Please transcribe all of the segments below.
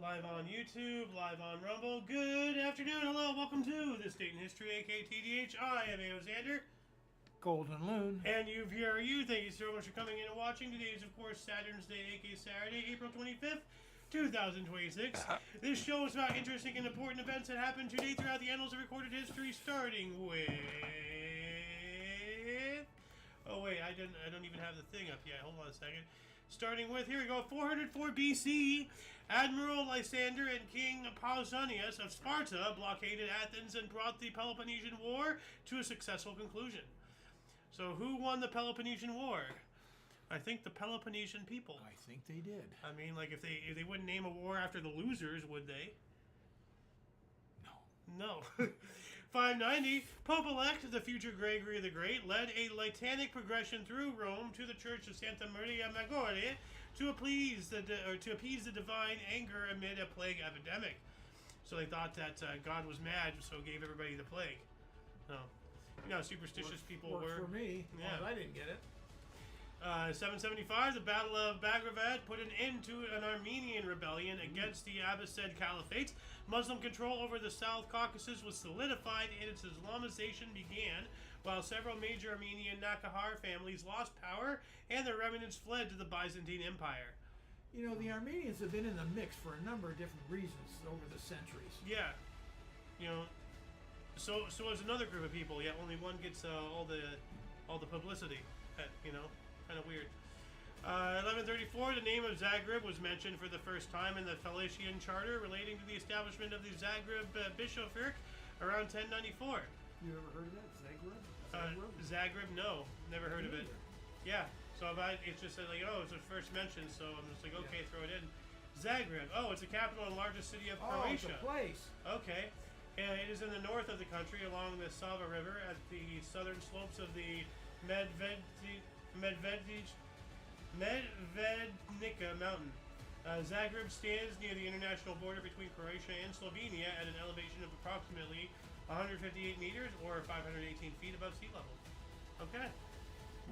Live on YouTube, live on Rumble. Good afternoon, hello, welcome to This Date in History, aka TDH. I am Xander. Golden Loon. And here are you. Thank you so much for coming in and watching. Today is, of course, Saturn's Day, aka Saturday, April 25th, 2026. This show is about interesting and important events that happened today throughout the annals of recorded history, starting with... Oh, wait, I don't even have the thing up yet. Hold on a second. Starting with, here we go, 404 BC, Admiral Lysander and King Pausanias of Sparta blockaded Athens and brought the Peloponnesian War to a successful conclusion. So who won the Peloponnesian War? I think the Peloponnesian people. I think they did. I mean, like, if they wouldn't name a war after the losers, would they? No. 590, Pope-elect, the future Gregory the Great, led a litanic progression through Rome to the Church of Santa Maria Maggiore to appease the divine anger amid a plague epidemic. So they thought that God was mad, so gave everybody the plague. No. You know how superstitious people were. Worked for me. Yeah. Well, I didn't get it. 775, the Battle of Baghravad put an end to an Armenian rebellion against the Abbasid Caliphate. Muslim control over the South Caucasus was solidified and its Islamization began, while several major Armenian Nakahar families lost power and their remnants fled to the Byzantine Empire. You know, the Armenians have been in the mix for a number of different reasons over the centuries. Yeah. You know, so as another group of people, yet only one gets all the publicity, you know. Kind of weird. 1134, the name of Zagreb was mentioned for the first time in the Felician Charter relating to the establishment of the Zagreb bishopric around 1094. You ever heard of that? Zagreb? Zagreb, no. Never heard of it. Yeah. So it's just like, oh, it's the first mention, so I'm just like, okay, throw it in. Zagreb. Oh, it's the capital and largest city of Croatia. Oh, it's a place. Okay. And it is in the north of the country along the Sava River at the southern slopes of the Medvednica mountain. Zagreb stands near the international border between Croatia and Slovenia at an elevation of approximately 158 meters or 518 feet above sea level. Okay.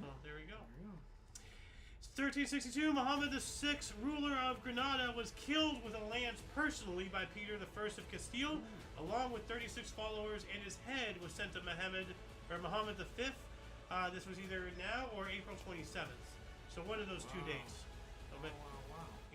Well, there we go. 1362, Muhammad VI, ruler of Granada, was killed with a lance personally by Peter I of Castile, along with 36 followers, and his head was sent to Muhammad V. This was either now or April 27th. So one of those two dates. Wow.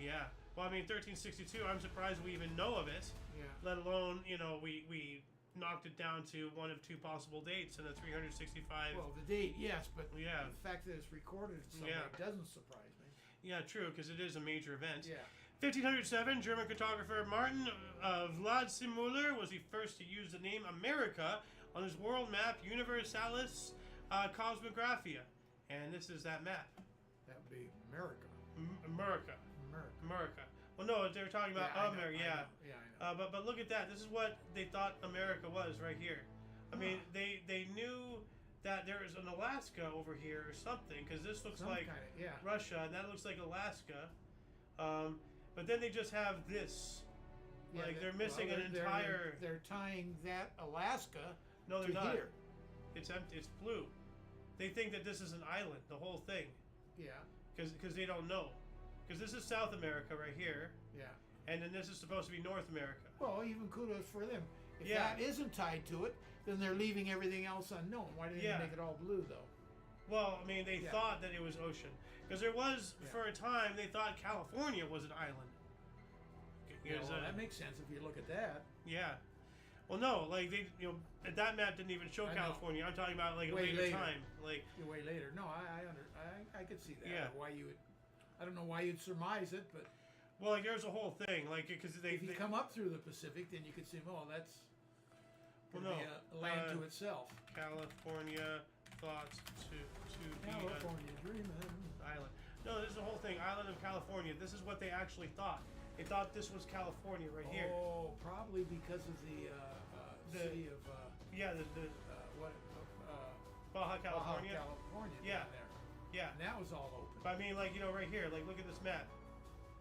Yeah. Well, I mean, 1362, I'm surprised we even know of it. Yeah. Let alone, you know, we knocked it down to one of two possible dates in a 365. Well, the date, yes, but yeah. The fact that it's recorded somewhere doesn't surprise me. Yeah, true, because it is a major event. Yeah. 1507, German cartographer Martin Vladsimiler was the first to use the name America on his world map Universalis Cosmographia. And this is that map. That would be America. America. Well, no, they were talking about America. I know. But look at that. This is what they thought America was right here. I mean, they knew that there is an Alaska over here or something, because this looks like Russia, and that looks like Alaska. But then they just have this. Yeah, like they're missing an entire. They're tying that Alaska. No, they're to not. Here. It's empty. It's blue. They think that this is an island, the whole thing. Yeah. Because they don't know. Because this is South America right here. Yeah. And then this is supposed to be North America. Well, even kudos for them. If that isn't tied to it, then they're leaving everything else unknown. Why didn't they make it all blue, though? Well, I mean, they thought that it was ocean. Because there was, for a time, they thought California was an island. Yeah, well, that makes sense if you look at that. Yeah. Well, no, like that map didn't even show California. I'm talking about like a later time, like way later. No, I could see that. Yeah. Why you would? I don't know why you'd surmise it, but well, like there's a whole thing, like because if you come up through the Pacific, then you could see, oh, that's be a land to itself. California thought to be California dreaming island. No, this is the whole thing. Island of California. This is what they actually thought. They thought this was California right here. Oh, probably because of the city of Baja California. Baja California. Yeah. There. Yeah. And that was all open. But I mean, like right here, like look at this map.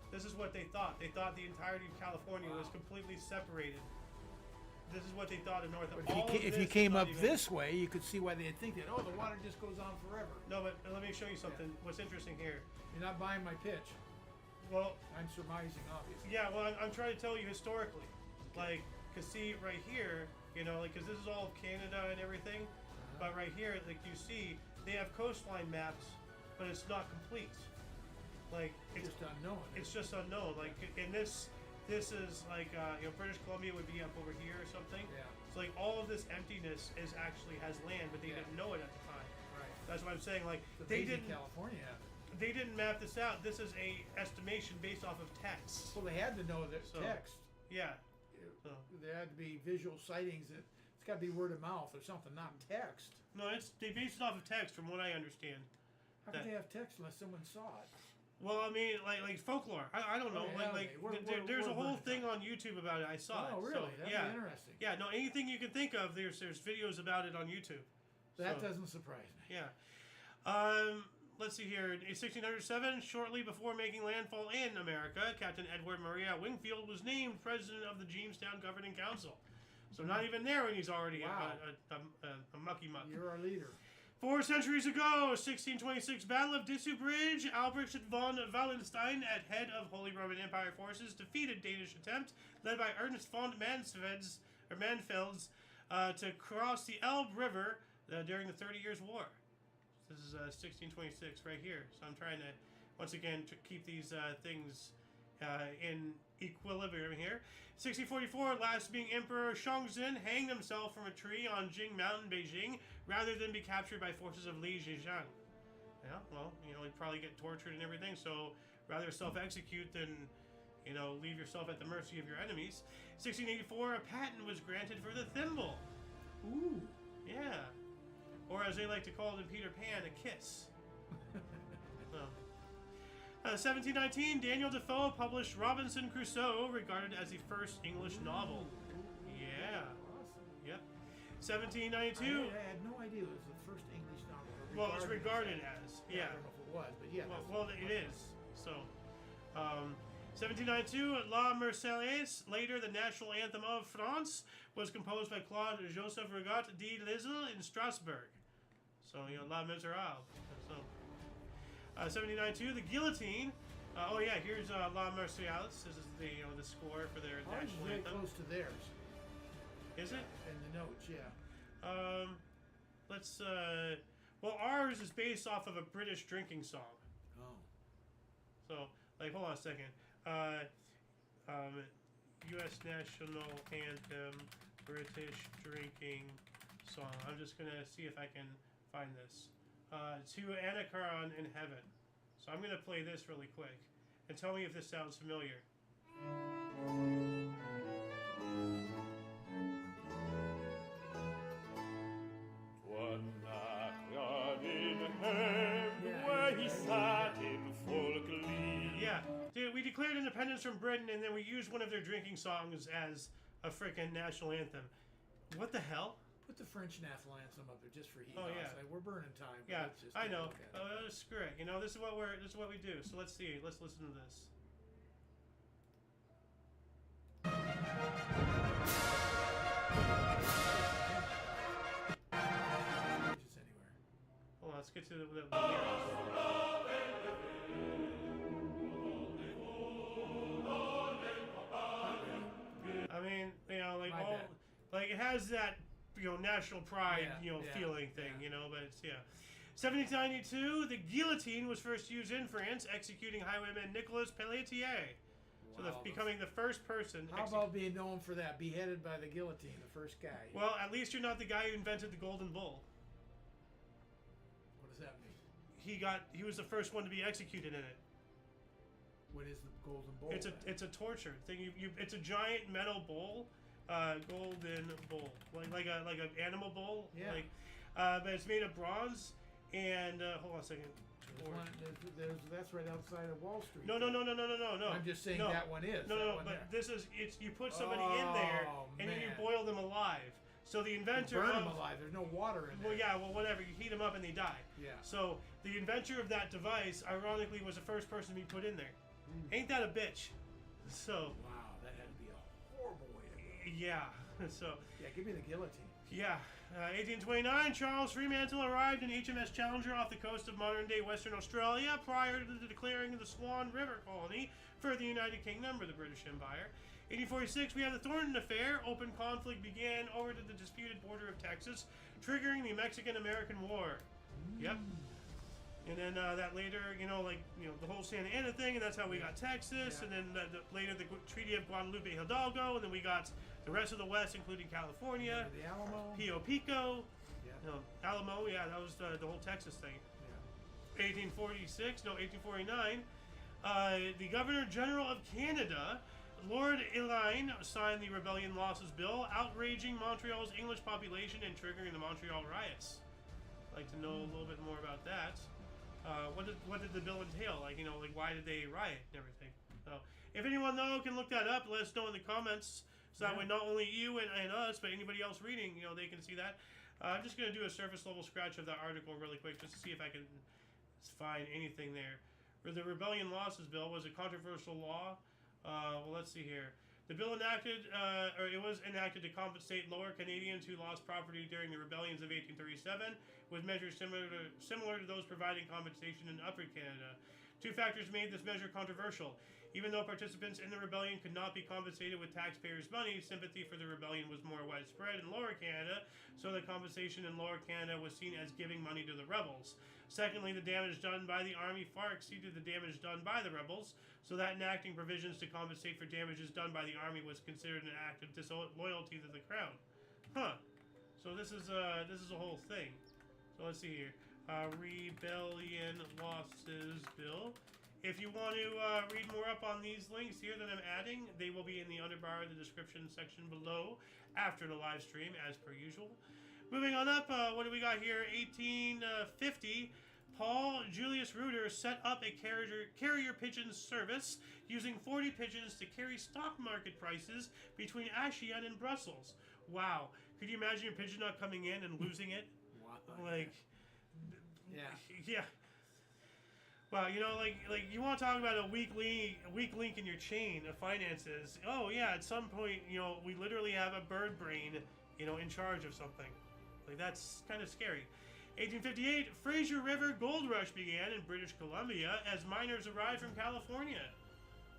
This is what they thought. They thought the entirety of California was completely separated. This is what they thought in North. If you came up this way, you could see why they'd think that. Oh, the water just goes on forever. No, but let me show you something. What's interesting here? You're not buying my pitch. Well, I'm surmising, obviously. yeah. Well, I'm trying to tell you historically, like, cause see right here, you know, like, cause this is all of Canada and everything, but right here, like you see, they have coastline maps, but it's not complete. Like, it's Just unknown. It's just unknown. Like, in this is like, you know, British Columbia would be up over here or something. Yeah. So like all of this emptiness is actually has land, but they Yeah. didn't know it at the time. Right. That's what I'm saying. Like, It's they amazing didn't. California have it. They didn't map this out. This is a estimation based off of text. Well, they had to know that So- text. Yeah. So There had to be visual sightings. It's got to be word of mouth or something, not text. no, they based it off of text, from what I understand. How That- could they have text unless someone saw it? Well, I mean, like folklore. I don't know. Oh, yeah, like okay. We're there's a whole burning thing time. on YouTube about it. I saw Oh, it. really? So, That'd yeah. be interesting. Yeah. No, anything you can think of, there's videos about it on YouTube. That So, doesn't surprise me. Yeah. Let's see here. In 1607, shortly before making landfall in America, Captain Edward Maria Wingfield was named president of the Jamestown Governing Council. So not even there when he's already Wow. a mucky muck. You're our leader. 4 centuries ago, 1626 Battle of Dessau Bridge, Albrecht von Wallenstein, at head of Holy Roman Empire forces, defeated Danish attempt, led by Ernst von Mansfelds, to cross the Elbe River during the 30 Years' War. This is 1626 right here. So I'm trying to, once again, to keep these things in equilibrium here. 1644, last being Emperor Shangzhen hanged himself from a tree on Jing Mountain, Beijing, rather than be captured by forces of Li Zhejiang. Yeah, well, you know, he'd probably get tortured and everything, so rather self-execute than, you know, leave yourself at the mercy of your enemies. 1684, a patent was granted for the thimble. Ooh. Yeah. Or as they like to call it in Peter Pan, a kiss. So. 1719, Daniel Defoe published Robinson Crusoe, regarded as the first English novel. Yeah. Awesome. Yep. I 1792. had no idea it was the first English novel. Well, it's regarded as. Yeah. Yeah. I don't know if it was, but yeah. Well, it is. So. 1792, La Marseillaise, later the national anthem of France, was composed by Claude Joseph Regat de Lisle in Strasbourg. So, you know, La Miserable. So. 1792, the Guillotine. Oh yeah, here's La Marseillaise. This is the the score for their Ours is national very anthem. close to theirs. Is it? In the notes, yeah. Let's. Well, ours is based off of a British drinking song. Oh. So, like, hold on a second. U.S. national anthem, British drinking song. I'm just gonna see if I can find this. To Anachron in Heaven. So I'm gonna play this really quick, and tell me if this sounds familiar. Yeah, dude, we declared independence from Britain, and then we used one of their drinking songs as a frickin' national anthem. What the hell? Put the French national anthem up there just for heat. Oh, yeah. We're burning time. but Yeah, let's just I take a know. look at it. Screw it. You know, this is what we do. So let's see. Let's listen to this. Just anywhere. Hold on, let's get to the lyrics. I mean, you know, like My all, bad. like it has that, you know, national pride, Yeah, you know, yeah, feeling thing, yeah. you know, but it's, yeah. 1792, the guillotine was first used in France, executing highwayman Nicolas Pelletier. So Wow, becoming the first person. How about being known for that? Beheaded by the guillotine, the first guy. Well, at least you're not the guy who invented the golden bull. What does that mean? He was the first one to be executed in it. What is the golden bowl? It's a torture thing. It's a giant metal bowl, golden bowl, like an animal bowl. Yeah. Like, but it's made of bronze. And hold on a second. That's right outside of Wall Street. No. I'm just saying no. that one is. No, that no, one but there. this is you put somebody in there and then you man. boil them alive. So the You inventor burn of them alive. There's no water in there. well, yeah, well, whatever. You heat them up and they die. Yeah. So the inventor of that device, ironically, was the first person to be put in there. Ain't that a bitch? So Wow, that had to be a horrible way to go. yeah, So Yeah, give me the guillotine. yeah. 1829, Charles Fremantle arrived in HMS Challenger off the coast of modern-day Western Australia prior to the declaring of the Swan River colony for the United Kingdom or the British Empire. 1846, we have the Thornton Affair. Open conflict began over the disputed border of Texas, triggering the Mexican-American War. Yep. And then that later, the whole Santa Ana thing, and that's how we got Texas. And then later the Treaty of Guadalupe Hidalgo, and then we got the rest of the West, including California, the Alamo, Pio Pico, yeah. Alamo. Yeah, that was the whole Texas thing. Yeah. 1849. The Governor General of Canada, Lord Elaine, signed the Rebellion Losses Bill, outraging Montreal's English population and triggering the Montreal riots. I'd like to know a little bit more about that. What did the bill entail? Why did they riot and everything? So, if anyone though can look that up, let us know in the comments. So that way, not only you and us, but anybody else reading, they can see that. I'm just gonna do a surface level scratch of that article really quick, just to see if I can find anything there. The Rebellion Losses Bill was a controversial law. Well, let's see here. The bill was enacted to compensate Lower Canadians who lost property during the rebellions of 1837, with measures similar to those providing compensation in Upper Canada. Two factors made this measure controversial. Even though participants in the rebellion could not be compensated with taxpayers' money, sympathy for the rebellion was more widespread in Lower Canada, so the compensation in Lower Canada was seen as giving money to the rebels. Secondly, the damage done by the Army far exceeded the damage done by the rebels, so that enacting provisions to compensate for damages done by the Army was considered an act of disloyalty to the Crown. Huh. So this is a whole thing. So let's see here. Rebellion Losses Bill. If you want to read more up on these links here that I'm adding, they will be in the underbar of the description section below after the live stream, as per usual. Moving on up, what do we got here? 1850, Paul Julius Reuter set up a carrier pigeon service using 40 pigeons to carry stock market prices between Ascian and Brussels. Wow. Could you imagine your pigeon not coming in and losing it? What? Yeah. Well, you want to talk about a weak link in your chain of finances. Oh yeah, at some point, we literally have a bird brain, in charge of something. That's kind of scary. 1858, Fraser River Gold Rush began in British Columbia as miners arrived from California.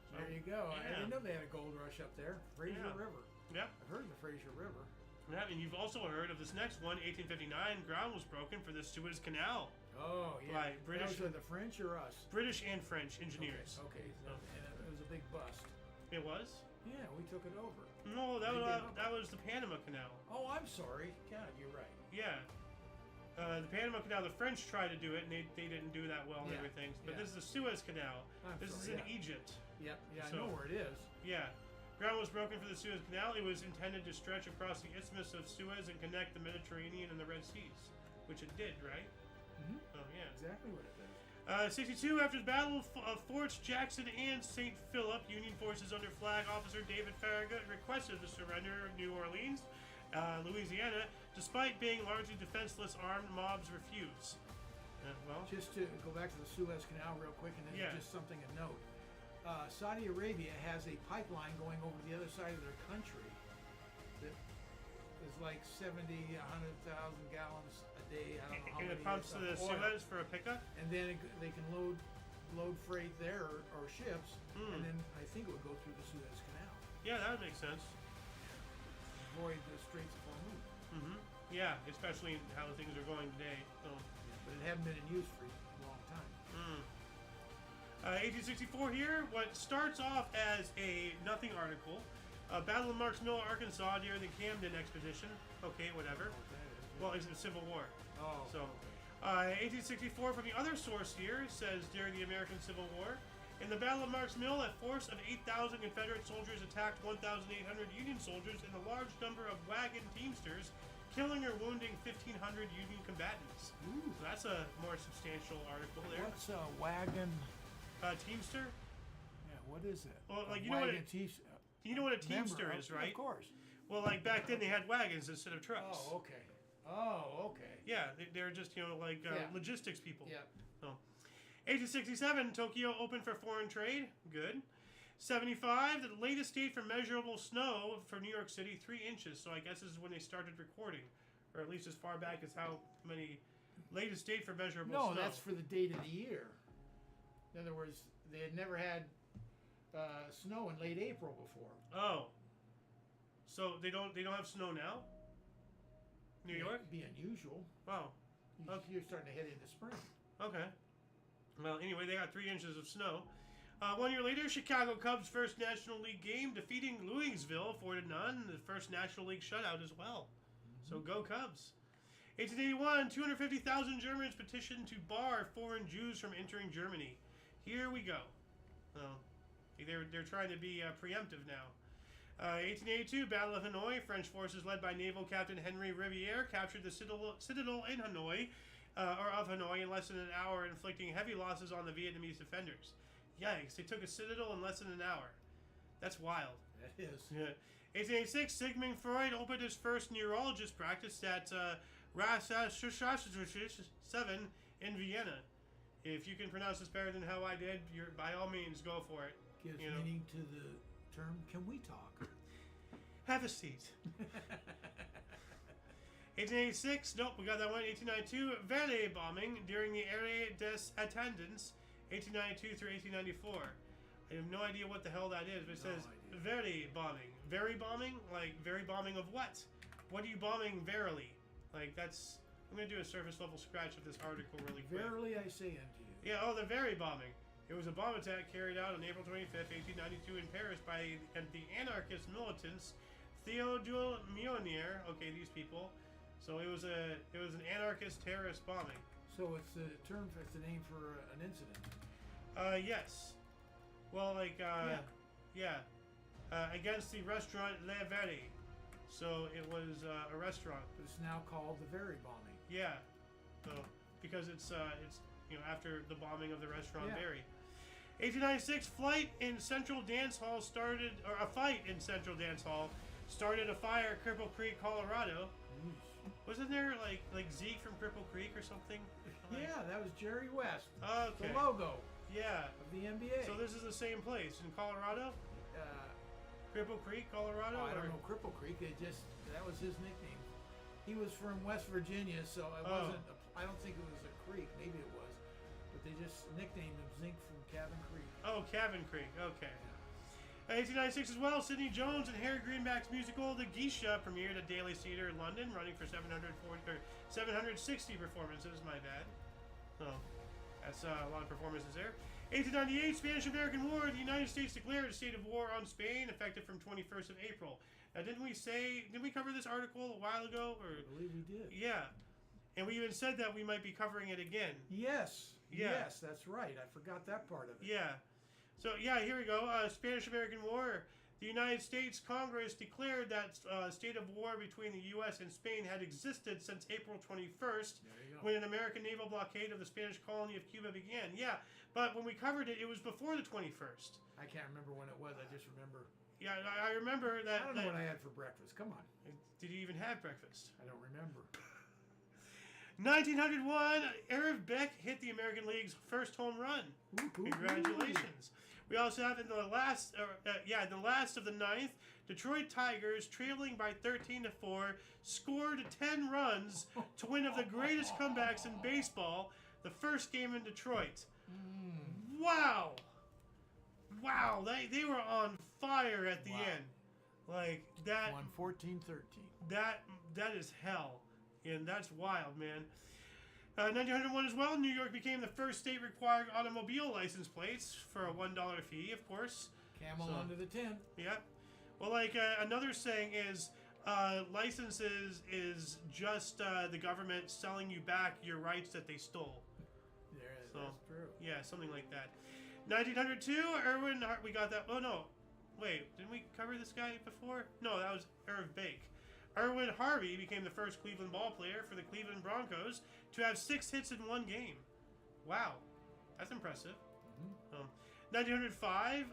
So, there you go. Yeah. I didn't know they had a gold rush up there. Fraser River. Yeah. I've heard of the Fraser River. Yeah, and you've also heard of this next one, 1859, ground was broken for the Suez Canal. Oh, yeah. By British. That was the French or us? British and French engineers. Okay. And it was a big bust. It was? Yeah, we took it over. No, that was the Panama Canal. Oh, I'm sorry. God, you're right. Yeah. The Panama Canal, the French tried to do it, and they didn't do that well and everything. But this is the Suez Canal. This is in Egypt. Yep. Yeah, I know where it is. Yeah. Ground was broken for the Suez Canal. It was intended to stretch across the Isthmus of Suez and connect the Mediterranean and the Red Seas, which it did, right? Mm-hmm. Oh, yeah. Exactly what it did. 62, after the Battle of Forts Jackson and St. Philip, Union forces under Flag Officer David Farragut requested the surrender of New Orleans, Louisiana, despite being largely defenseless. Armed mobs refused. Just to go back to the Suez Canal real quick, and then just something to note. Saudi Arabia has a pipeline going over the other side of their country that is like 70, 100,000 gallons a day. I don't know how many. And it pumps to the Suez for a pickup? And then they can load freight there or ships, and then I think it would go through the Suez Canal. Yeah, that would make sense. Avoid the Straits of Hormuz. Mm-hmm. Yeah, especially how things are going today. So. But it hadn't been in use for a long time. 1864 here, what starts off as a nothing article. Battle of Marks Mill, Arkansas, near the Camden Expedition. Okay, whatever. Well, it's the Civil War. Oh. So, 1864 from the other source here says during the American Civil War, in the Battle of Marks Mill, a force of 8,000 Confederate soldiers attacked 1,800 Union soldiers and a large number of wagon teamsters, killing or wounding 1,500 Union combatants. Ooh. So that's a more substantial article there. What's a wagon? Teamster? Yeah, what is it? Well, you know what a teamster is, right? Of course. Well, back then they had wagons instead of trucks. Oh, okay. Yeah, they're just logistics people. Yeah. So, 1867, Tokyo opened for foreign trade. Good. 75, the latest date for measurable snow for New York City, 3 inches. So I guess this is when they started recording, or at least as far back as how many. Latest date for measurable snow. No, that's for the date of the year. In other words, they had never had snow in late April before. Oh, so they don't have snow now. New York? It'd be unusual. Oh, okay. You're starting to head into spring. Okay. Well, anyway, they got 3 inches of snow. 1 year later, Chicago Cubs' first National League game, defeating Louisville 4-0. The first National League shutout as well. So go Cubs. 1881, 250,000 Germans petitioned to bar foreign Jews from entering Germany. Here we go. Well, they're trying to be preemptive now. 1882, Battle of Hanoi. French forces led by naval captain Henry Riviere captured the citadel in Hanoi, or of Hanoi, in less than an hour, inflicting heavy losses on the Vietnamese defenders. Yikes! They took a citadel in less than an hour. That's wild. That is. Yeah. 1886, Sigmund Freud opened his first neurologist practice at Rassasschaft 7 in Vienna. If you can pronounce this better than how I did, by all means, go for it. Gives meaning to the term, can we talk? Have a seat. 1886, nope, we got that one. 1892, Verley bombing during the Area des Attendants, 1892 through 1894. I have no idea what the hell that is, but it says Verley bombing. Very bombing? Like, very bombing of what? What are you bombing verily? Like, that's... I'm going to do a surface level scratch of this article really quick. Verily I say unto you. Yeah, oh, the very bombing. It was a bomb attack carried out on April 25th, 1892 in Paris by the anarchist militants Théodule Millionnaire. Okay, these people. So it was an anarchist terrorist bombing. So it's the name for an incident. Yes. Well, like, against the restaurant Le Verre. So it was a restaurant. But it's now called the Very bombing. Yeah. So because it's after the bombing of the restaurant Very. 1896, fight in Central Dance Hall started a fire at Cripple Creek, Colorado. Wasn't there like Zeke from Cripple Creek or something? Yeah, that was Jerry West. Okay. The logo. Yeah. Of the NBA. So this is the same place in Colorado? Cripple Creek, Colorado? I don't know Cripple Creek. That was his nickname. He was from West Virginia, so it wasn't. I don't think it was a creek. Maybe it was, but they just nicknamed him Zink from Cabin Creek. Oh, Cabin Creek. Okay. 1896 as well. Sidney Jones and Harry Greenback's musical *The Geisha* premiered at Daly Theatre in London, running for 760 performances. My bad. Oh, that's a lot of performances there. 1898, Spanish-American War. The United States declared a state of war on Spain, effective from 21st of April. Now, didn't we cover this article a while ago? Or, I believe we did. Yeah. And we even said that we might be covering it again. Yes. Yeah. Yes, that's right. I forgot that part of it. Yeah. So, yeah, here we go. Spanish-American War. The United States Congress declared that state of war between the U.S. and Spain had existed since April 21st, when an American naval blockade of the Spanish colony of Cuba began. Yeah, but when we covered it, it was before the 21st. I can't remember when it was. I just remember. Yeah, I remember that. I don't know what I had for breakfast. Come on. Did you even have breakfast? I don't remember. 1901, Irv Beck hit the American League's first home run. Congratulations. We also have in the last of the ninth, Detroit Tigers, trailing by 13-4, scored 10 runs to win of the greatest comebacks in baseball, the first game in Detroit. Wow. Wow, they were on fire at the end. Like that. Won 14-13. That is hell, and that's wild, man. 1901 as well, New York became the first state requiring automobile license plates for a $1 fee, of course. Camel under the tent. Yeah. Well, like another saying is, licenses is just the government selling you back your rights that they stole. That's true. Yeah, something like that. 1902, Irwin Hart, we got that. Oh no, wait, didn't we cover this guy before? No, that was Irv Bake. Irwin Harvey became the first Cleveland ball player for the Cleveland Broncos to have 6 hits in one game. Wow, that's impressive. 1905,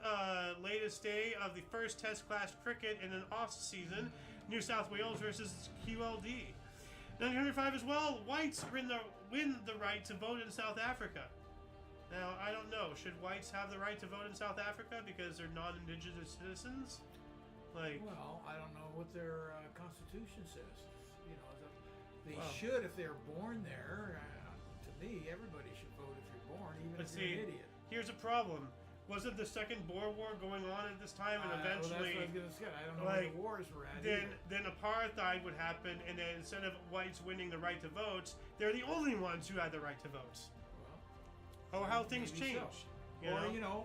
latest day of the first test class cricket in an off-season, New South Wales versus QLD. 1905 as well, whites win the right to vote in South Africa. Now, I don't know. Should whites have the right to vote in South Africa because they're non-indigenous citizens? Like, well, I don't know what their constitution says. You know, they should if they're born there. To me, everybody should vote if you're born, even if you're an idiot. Here's a problem. Wasn't the Second Boer War going on at this time, and eventually, well, that's what I was gonna say. I don't know where the wars were at. Then apartheid would happen, and then instead of whites winning the right to vote, they're the only ones who had the right to vote. Well, or how things change. So.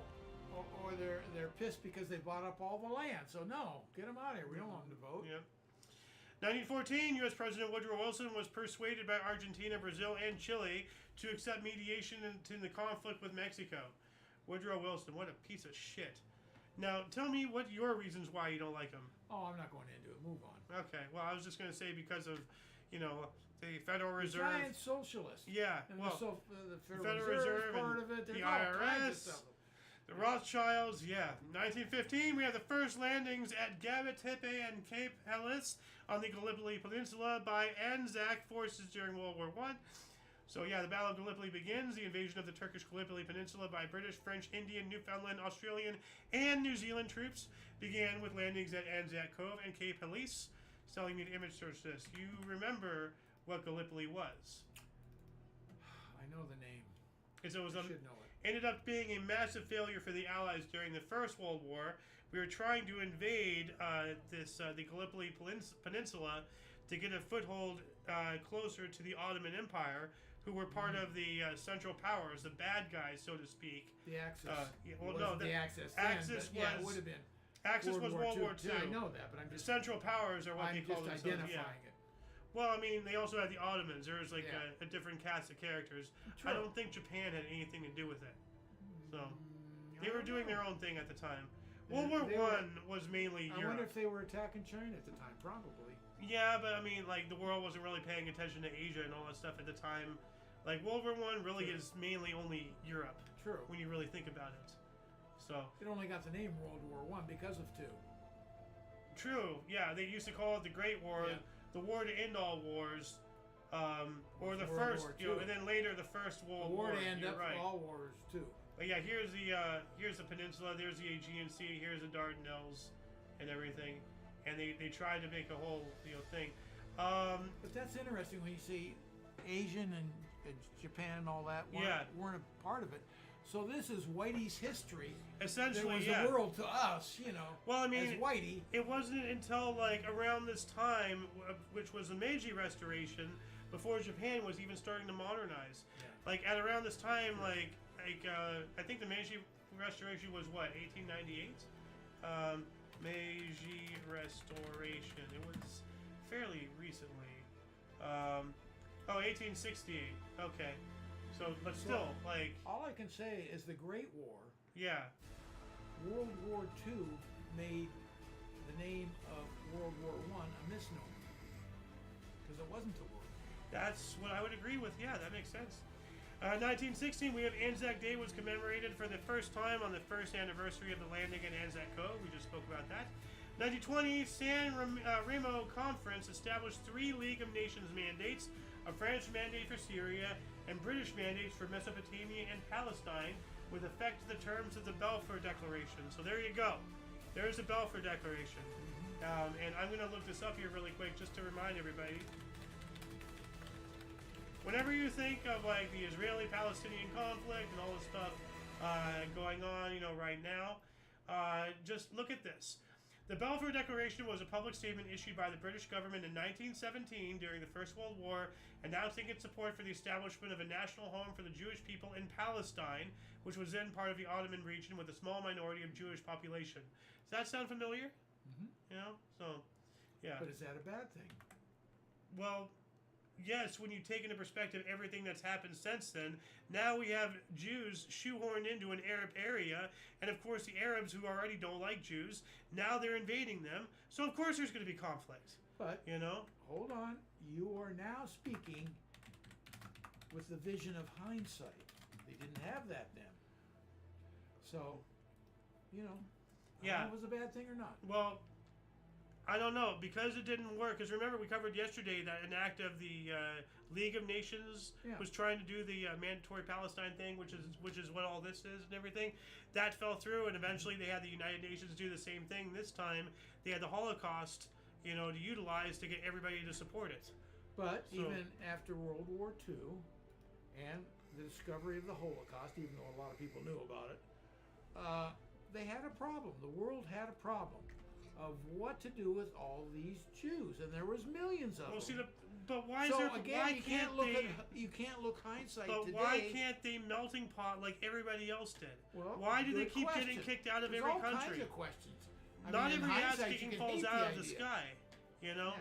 Or they're pissed because they bought up all the land. So no, get them out of here. We don't want them to vote. Yeah. 1914, U.S. President Woodrow Wilson was persuaded by Argentina, Brazil, and Chile to accept mediation in the conflict with Mexico. Woodrow Wilson, what a piece of shit. Now, tell me what your reasons why you don't like him. Oh, I'm not going into it. Move on. Okay. Well, I was just going to say because of, the Federal Reserve. Giant socialist. Yeah. And well, the Federal Reserve part of it. The IRS. The Rothschilds, 1915, we have the first landings at Gaba Tepe and Cape Helles on the Gallipoli Peninsula by Anzac forces during World War I. So, the Battle of Gallipoli begins. The invasion of the Turkish Gallipoli Peninsula by British, French, Indian, Newfoundland, Australian, and New Zealand troops began with landings at Anzac Cove and Cape Helles. It's telling me to image search this. You remember what Gallipoli was? I know the name. It was I should know it. Ended up being a massive failure for the Allies during the First World War. We were trying to invade the Gallipoli Peninsula to get a foothold closer to the Ottoman Empire, who were part of the Central Powers, the bad guys, so to speak. The Axis. The Axis. Axis then, was. It would have been. Axis was World War II. Yeah, I know that, but I'm just. The Central Powers are what they call themselves. I'm just identifying it. Well, I mean, they also had the Ottomans. There was a different cast of characters. True. I don't think Japan had anything to do with it. So they were doing their own thing at the time. World War I was mainly Europe. I wonder if they were attacking China at the time. Probably. Yeah, but I mean, like, the world wasn't really paying attention to Asia and all that stuff at the time. Like, World War I really is mainly only Europe. True. When you really think about it. So. It only got the name World War I because of two. True. Yeah, they used to call it the Great War. Yeah. The war to end all wars, or the first, and then later the First World War. The war to end up all wars too. But here's the peninsula. There's the Aegean Sea. Here's the Dardanelles, and everything. And they tried to make a whole thing. But that's interesting when you see Asian and Japan and all that weren't a part of it. So this is Whitey's history. Essentially, it was the world to us, Well, I mean, as Whitey. It wasn't until around this time, which was the Meiji Restoration, before Japan was even starting to modernize. Yeah. At around this time, I think the Meiji Restoration was what, 1898? Meiji Restoration. It was fairly recently. 1868. Okay. So, but still, all I can say is the Great War. Yeah. World War II made the name of World War I a misnomer. Because it wasn't a war. That's what I would agree with. Yeah, that makes sense. 1916, we have Anzac Day was commemorated for the first time on the first anniversary of the landing at Anzac Cove. We just spoke about that. 1920, San Remo Conference established 3 League of Nations mandates, a French mandate for Syria, and British mandates for Mesopotamia and Palestine, with effect to the terms of the Balfour Declaration. So there you go. There's the Balfour Declaration. And I'm going to look this up here really quick just to remind everybody. Whenever you think of the Israeli-Palestinian conflict and all this stuff going on, right now, just look at this. The Balfour Declaration was a public statement issued by the British government in 1917 during the First World War, announcing its support for the establishment of a national home for the Jewish people in Palestine, which was then part of the Ottoman region with a small minority of Jewish population. Does that sound familiar? Mm-hmm. So, yeah. But is that a bad thing? Well, yes, when you take into perspective everything that's happened since then. Now we have Jews shoehorned into an Arab area, and of course the Arabs, who already don't like Jews, now they're invading them. So of course there's going to be conflict. But hold on, you are now speaking with the vision of hindsight. They didn't have that then. So, I don't know if it was a bad thing or not. Well, I don't know, because it didn't work. Because remember, we covered yesterday that an act of the League of Nations was trying to do the mandatory Palestine thing, which is what all this is and everything. That fell through, and eventually they had the United Nations do the same thing. This time, they had the Holocaust, to utilize to get everybody to support it. But even after World War II and the discovery of the Holocaust, even though a lot of people knew about it, they had a problem. The world had a problem of what to do with all these Jews, and there was millions of them. But why so is there? Again, why you can't you can't look hindsight today. But why can't they melting pot like everybody else did? Well, why do they keep getting kicked out of There's every all country? kinds of questions. Not every ass kicking falls out of the sky. Yeah.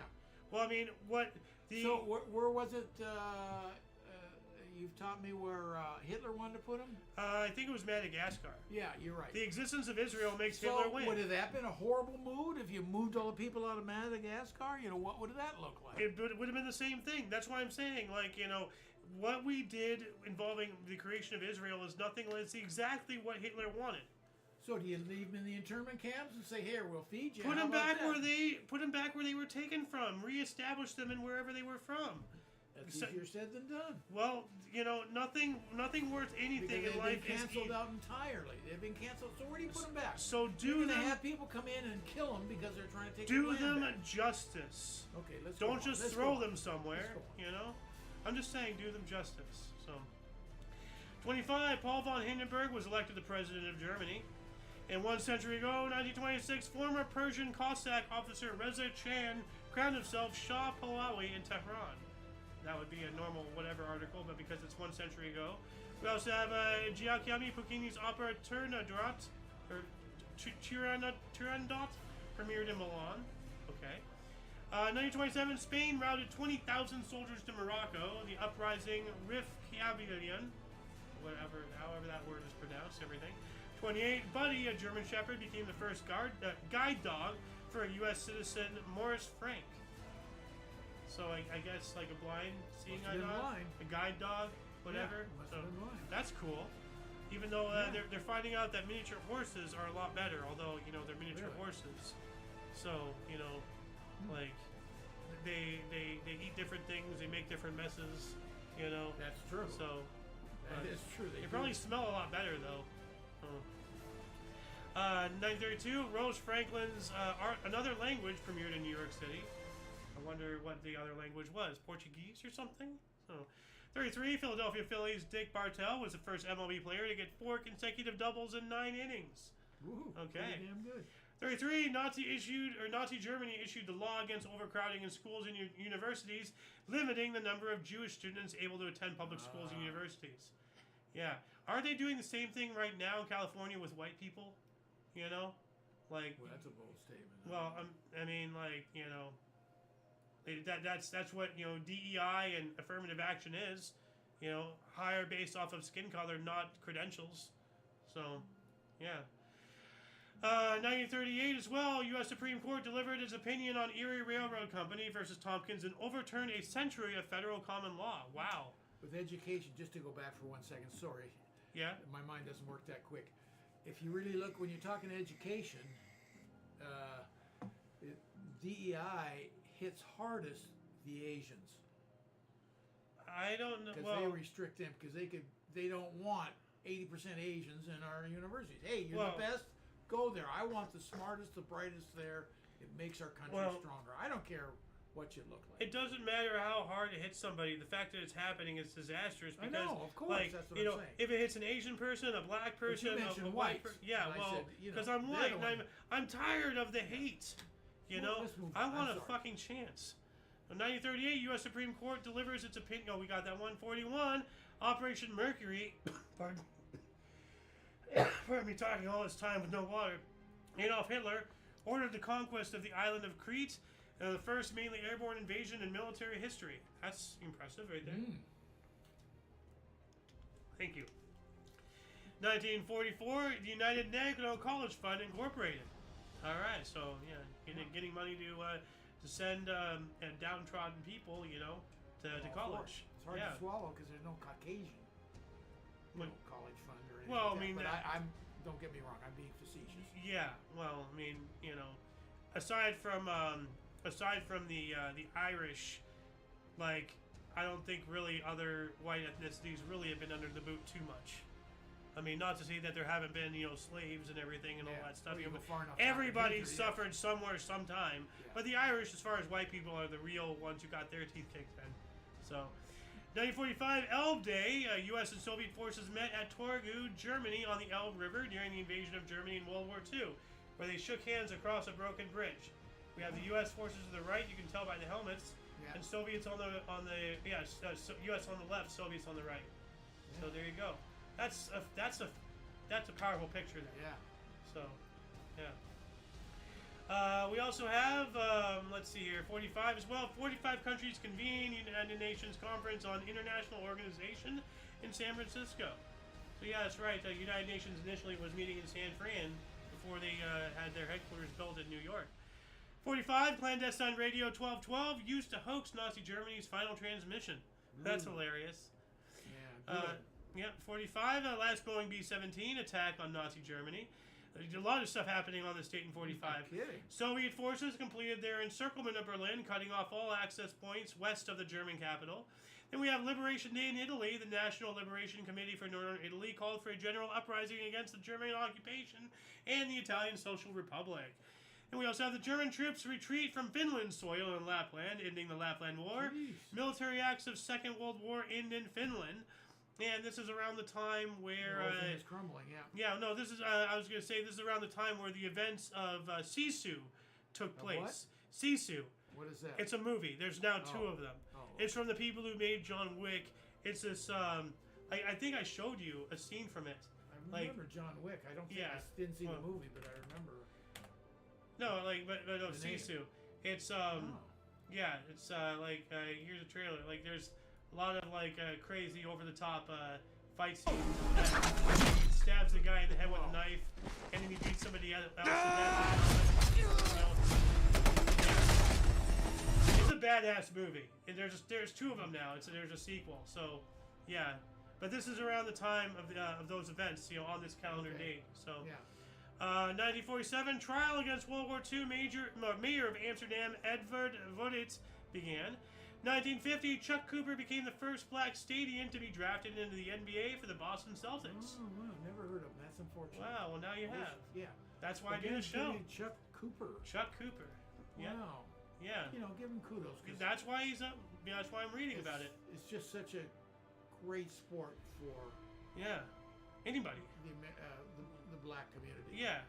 Well, I mean, what the? So where was it? You've taught me where Hitler wanted to put him. I think it was Madagascar. Yeah, you're right. The existence of Israel makes Hitler win. Would have that been a horrible mood if you moved all the people out of Madagascar? What would that look like? It would have been the same thing. That's why I'm saying, what we did involving the creation of Israel is nothing less exactly what Hitler wanted. So do you leave them in the internment camps and say, "Here, we'll feed you"? Put them back where they were taken from. Reestablish them in wherever they were from. That's easier said than done. Well, nothing worth anything in life is canceled out entirely. They've been canceled. So where do you put them back? So You're gonna have people come in and kill them because they're trying to take do their land them back. justice. Okay, let's don't go just let's throw go them somewhere. I'm just saying, do them justice. So, 25. Paul von Hindenburg was elected the president of Germany. And 1 century ago, 1926, former Persian Cossack officer Reza Chan crowned himself Shah Pahlavi in Tehran. That would be a normal whatever article, but because it's 1 century ago. We also have Giacomo Puccini's opera Turandot premiered in Milan. Okay. 1927, Spain routed 20,000 soldiers to Morocco. The uprising Rifkabillion, however that word is pronounced, everything. 28, Buddy, a German Shepherd, became the first guide dog for a U.S. citizen, Morris Frank. So I guess like a blind seeing eye dog, a guide dog, whatever. Yeah, so that's cool. Even though they're finding out that miniature horses are a lot better, although they're miniature horses. So like they eat different things, they make different messes. That's true. So that is true. They probably smell a lot better though. 1932, Rose Franklin's Another Language premiered in New York City. I wonder what the other language was. Portuguese or something? So, 33, Philadelphia Phillies' Dick Bartell was the first MLB player to get 4 consecutive doubles in 9 innings. Ooh, okay. Damn good. 33, Nazi Germany issued the law against overcrowding in schools and universities, limiting the number of Jewish students able to attend public schools and universities. Yeah. Aren't they doing the same thing right now in California with white people? Like. Well, that's a bold statement. Well, I mean, like, that's what DEI and affirmative action is. Hire based off of skin color, not credentials. So, yeah. 1938 as well, U.S. Supreme Court delivered its opinion on Erie Railroad Company versus Tompkins and overturned a century of federal common law. Wow. With education, just to go back for 1 second, sorry. Yeah. My mind doesn't work that quick. If you really look, when you're talking education, DEI hits hardest the Asians. I don't know. Because they restrict them because they don't want 80% Asians in our universities. Hey, you're the best. Go there. I want the smartest, the brightest there. It makes our country stronger. I don't care what you look like. It doesn't matter how hard it hits somebody. The fact that it's happening is disastrous. Because, I know, of course. That's what I'm saying. If it hits an Asian person, a black person, a white person, because I'm white and I'm tired of the hate. I want a fucking chance. In 1938, U.S. Supreme Court delivers its opinion. Oh, we got that 141. Operation Mercury. Pardon me talking all this time with no water. Adolf Hitler ordered the conquest of the island of Crete, the first mainly airborne invasion in military history. That's impressive right there. Thank you. 1944, the United Negro College Fund incorporated. All right, so getting money to send downtrodden people, to college. It's hard to swallow because there's no Caucasian college fund or anything. Well, like that. But I'm don't get me wrong, I'm being facetious. Yeah, well, I mean, aside from the Irish, like I don't think really other white ethnicities really have been under the boot too much. I mean, not to say that there haven't been, slaves and everything and all that stuff. Everybody suffered somewhere, sometime. Yeah. But the Irish, as far as white people, are the real ones who got their teeth kicked in. So, 1945, Elbe Day. U.S. and Soviet forces met at Torgau, Germany, on the Elbe River during the invasion of Germany in World War II, where they shook hands across a broken bridge. We have the U.S. forces to the right. You can tell by the helmets, and Soviets on the U.S. on the left, Soviets on the right. Yeah. So there you go. That's a powerful picture there. Yeah. So, yeah. We also have, let's see here, 45 as well. 45 countries convene United Nations Conference on International Organization in San Francisco. So yeah, that's right. United Nations initially was meeting in San Fran before they had their headquarters built in New York. 45, clandestine radio 1212 used to hoax Nazi Germany's final transmission. That's hilarious. Yeah, good. Yep, 45, last Boeing B-17 attack on Nazi Germany. There's a lot of stuff happening on this date in 45. Soviet forces completed their encirclement of Berlin, cutting off all access points west of the German capital. Then we have Liberation Day in Italy. The National Liberation Committee for Northern Italy called for a general uprising against the German occupation and the Italian Social Republic. And we also have the German troops retreat from Finland's soil in Lapland, ending the Lapland War. Jeez. Military acts of Second World War end in Finland. And this is around the time where the whole thing is crumbling. Yeah. Yeah. No. This is. I was going to say this is around the time where the events of Sisu took place. What? Sisu. What is that? It's a movie. There's now two of them. Oh. It's from the people who made John Wick. It's this. I think I showed you a scene from it. I remember John Wick. I don't think I didn't see the movie, but I remember. No, but no, Sisu. It's yeah. It's here's a trailer. Like there's a lot of crazy over the top fight scenes. Stabs the guy in the head with a knife, and then he beats somebody else to death. It's a badass movie, and there's two of them now. There's a sequel. So yeah, but this is around the time of those events. On this calendar date. So. Yeah. 1947, trial against World War II mayor of Amsterdam, Edvard Vodits, began. 1950, Chuck Cooper became the first black stadium to be drafted into the NBA for the Boston Celtics. Oh, wow, never heard of him. That's unfortunate. Wow, well now you have. Yeah. That's why I do the show. Chuck Cooper. Chuck Cooper. Yeah. Wow. Yeah. Give him kudos. That's why he's up. That's why I'm reading about it. It's just such a great sport for. Yeah. Anybody. The black community. Yeah.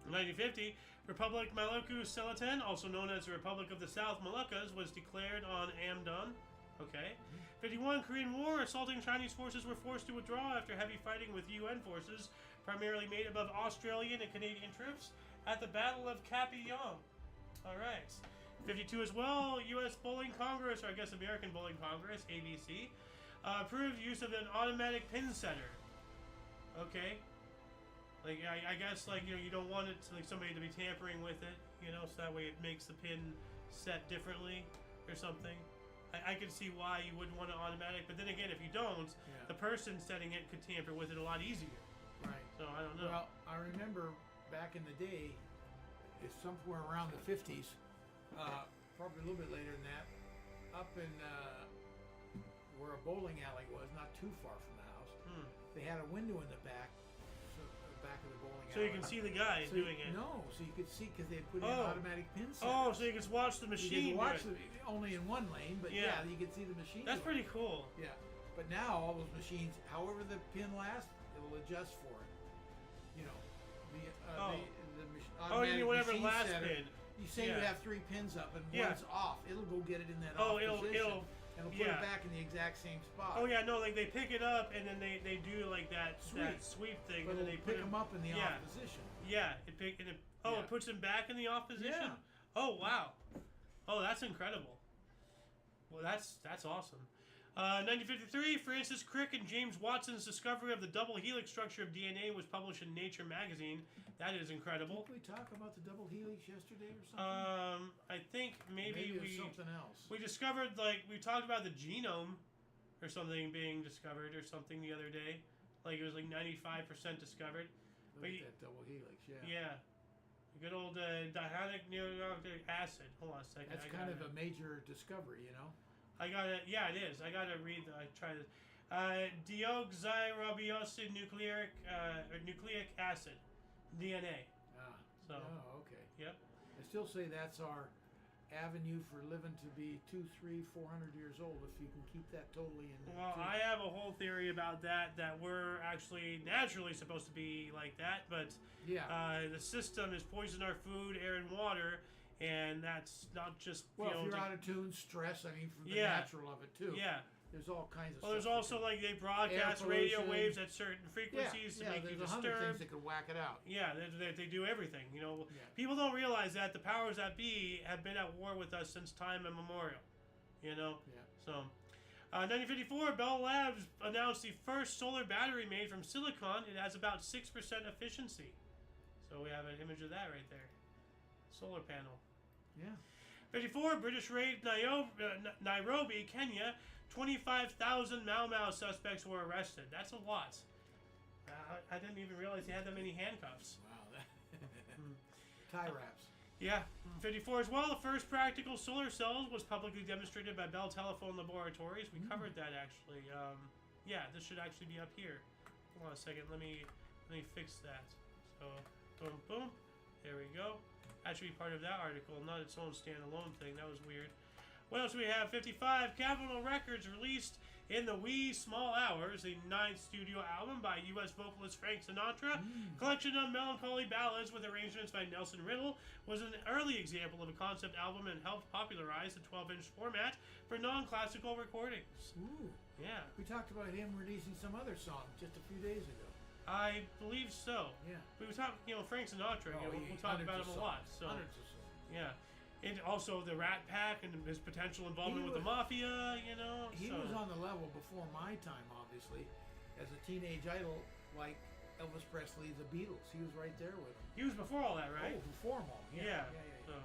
1950, Republic Maluku Selatan, also known as the Republic of the South Moluccas, was declared on Amdon. Okay. 51, Korean War. Assaulting Chinese forces were forced to withdraw after heavy fighting with UN forces, primarily made up of Australian and Canadian troops, at the Battle of Kapyong. All right. 52 as well, U.S. Bowling Congress, or I guess American Bowling Congress, ABC, approved use of an automatic pin setter. Okay. I guess you don't want it to, somebody to be tampering with it, so that way it makes the pin set differently or something. I can see why you wouldn't want an automatic, but then again, if you don't, the person setting it could tamper with it a lot easier. Right. So I don't know. Well, I remember back in the day, it's somewhere around the 50s, probably a little bit later than that, up in where a bowling alley was, not too far from the house. They had a window in the back. Back of the bowling alley. So you can see the guy doing it. No, so you could see because they put in automatic pin setters. Oh, so you can watch the machine. You can watch only in one lane, but you can see the machine. That's pretty cool. Yeah, but now all those machines, however the pin lasts, it will adjust for it. The you mean whatever last setter, pin. You say you have 3 pins up and one's off, it'll go get it in that off position. And put it back in the exact same spot. Oh yeah, no, they pick it up and then they do that sweep thing, but and then they pick them up in the off position. Yeah, it puts them back in the off position. Yeah. Oh wow, oh that's incredible. Well, that's awesome. 1953, Francis Crick and James Watson's discovery of the double helix structure of DNA was published in Nature magazine. That is incredible. Did we talk about the double helix yesterday or something? I think maybe something else. We discovered we talked about the genome or something being discovered or something the other day. It was 95% discovered. Look at that double helix, Yeah, Good old dihonic acid. Hold on a second. That's kind of a major discovery, you know. I gotta, yeah, it is. I gotta read. I try this. Deoxyribonucleic nucleic acid, DNA. So. Oh, okay. Yep. I still say that's our avenue for living to be 200, 300, 400 years old if you can keep that totally in. Well, I have a whole theory about that we're actually naturally supposed to be like that, but yeah, the system is poisoning our food, air, and water, and that's not just well, if you're out of tune, stress. I mean, from the natural of it too. Yeah. There's all kinds of. Well, there's also like they broadcast radio waves at certain frequencies to make you disturbed. There's 100 things that could whack it out. Yeah, they do everything. You know, people don't realize that the powers that be have been at war with us since time immemorial. You know. Yeah. So, 1954, Bell Labs announced the first solar battery made from silicon. It has about 6% efficiency. So we have an image of that right there. Solar panel. Yeah. 54, British raid Nairobi, Kenya. 25,000 Mau Mau suspects were arrested. That's a lot. I didn't even realize they had that many handcuffs. Wow. Tie wraps. Yeah. 54 as well. The first practical solar cells was publicly demonstrated by Bell Telephone Laboratories. We covered that actually. Yeah, this should actually be up here. Hold on a second. Let me fix that. So, boom, boom. There we go. That should be part of that article, not its own standalone thing. That was weird. What else do we have? 55, Capitol Records released In the Wee Small Hours, a 9th studio album by U.S. vocalist Frank Sinatra. Collection of melancholy ballads with arrangements by Nelson Riddle was an early example of a concept album and helped popularize the 12-inch format for non-classical recordings. Ooh. Yeah. We talked about him releasing some other song just a few days ago. I believe so. Yeah. We were talking, Frank Sinatra. We'll talk about him a lot. So. Hundreds of songs. Yeah. And also the Rat Pack and his potential involvement with the mafia, He was on the level before my time, obviously. As a teenage idol, like Elvis Presley, the Beatles. He was right there with him. He was before all that, right? Oh, before them all. Yeah. So,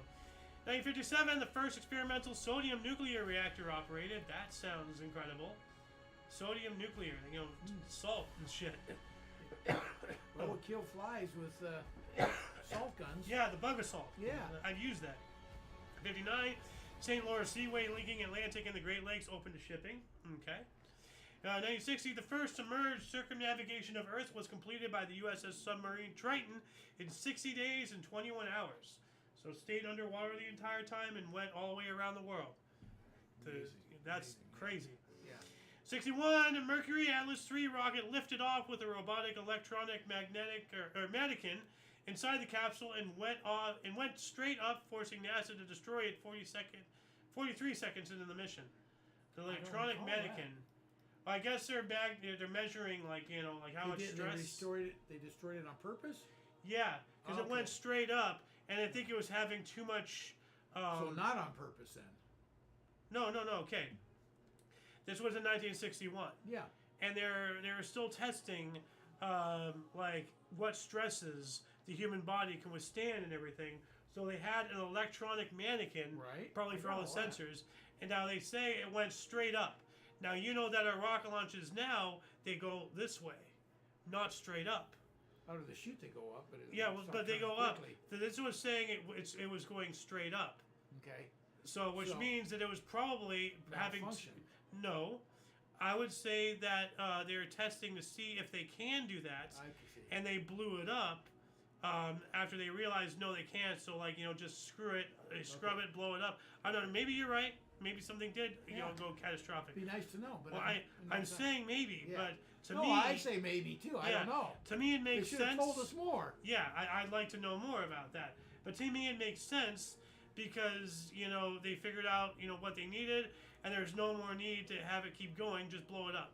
1957, the first experimental sodium nuclear reactor operated. That sounds incredible. Sodium nuclear, salt and shit. Well, we kill flies with salt guns. Yeah, the bug assault. Yeah. I've used that. 59, St. Lawrence Seaway linking Atlantic and the Great Lakes open to shipping. Okay. 1960, the first submerged circumnavigation of Earth was completed by the USS submarine Triton in 60 days and 21 hours. So it stayed underwater the entire time and went all the way around the world. That's crazy. Yeah. 61, the Mercury Atlas III rocket lifted off with a robotic electronic magnetic or mannequin inside the capsule and went straight up, forcing NASA to destroy it 43 seconds into the mission. The electronic mannequin. Well, I guess they're measuring like how much stress. They destroyed it on purpose. Yeah, because it went straight up, and I think it was having too much. So not on purpose then. No. Okay. This was in 1961. Yeah. And they were still testing, like what stresses the human body can withstand and everything. So they had an electronic mannequin, right? Probably for all the sensors. And now they say it went straight up. Now you know that our rocket launches now they go this way, not straight up. Out of the chute they go up, but they go up. So this was saying it was going straight up. Okay. So which means that it was probably having no. I would say that they were testing to see if they can do that, and they blew it up after they realized no, they can't. So just screw it, scrub it, blow it up. I don't know. Maybe you're right. Maybe something did go catastrophic. Be nice to know, but well, I'm saying maybe, but to me, I say maybe too. I don't know. To me, it makes sense. They should have told us more. Yeah, I'd like to know more about that. But to me, it makes sense because they figured out what they needed. And there's no more need to have it keep going. Just blow it up,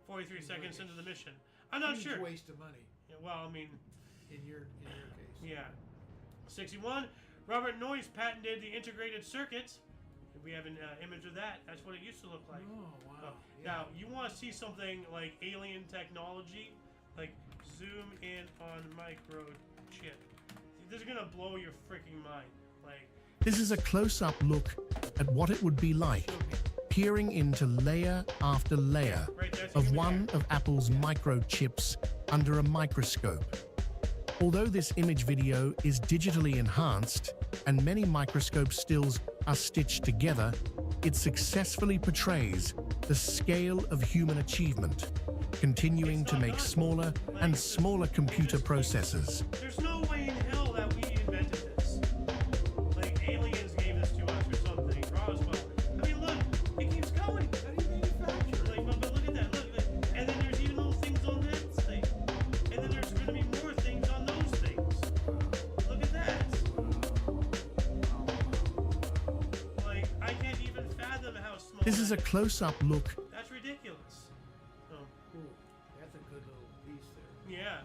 43 seconds into the mission. I'm not sure. Waste of money. Yeah, well, I mean, in your case. Yeah. 61. Robert Noyce patented the integrated circuit. We have an image of that. That's what it used to look like. Oh wow! Now you want to see something like alien technology, like zoom in on microchip. This is gonna blow your freaking mind. Like. This is a close-up look at what it would be like, peering into layer after layer of one of Apple's microchips under a microscope. Although this image video is digitally enhanced and many microscope stills are stitched together, it successfully portrays the scale of human achievement, continuing to make smaller and smaller computer processors. There's no way in hell that we invented this. Like aliens gave this to us or something. Roswell. I mean, look, it keeps going. How do you manufacture? Like, but look at that. Look, and then there's even little things on that thing. And then there's going to be more things on those things. Look at that. Like, I can't even fathom how small. This is a close-up look. That's ridiculous. Oh. Ooh, that's a good little piece there. Yeah.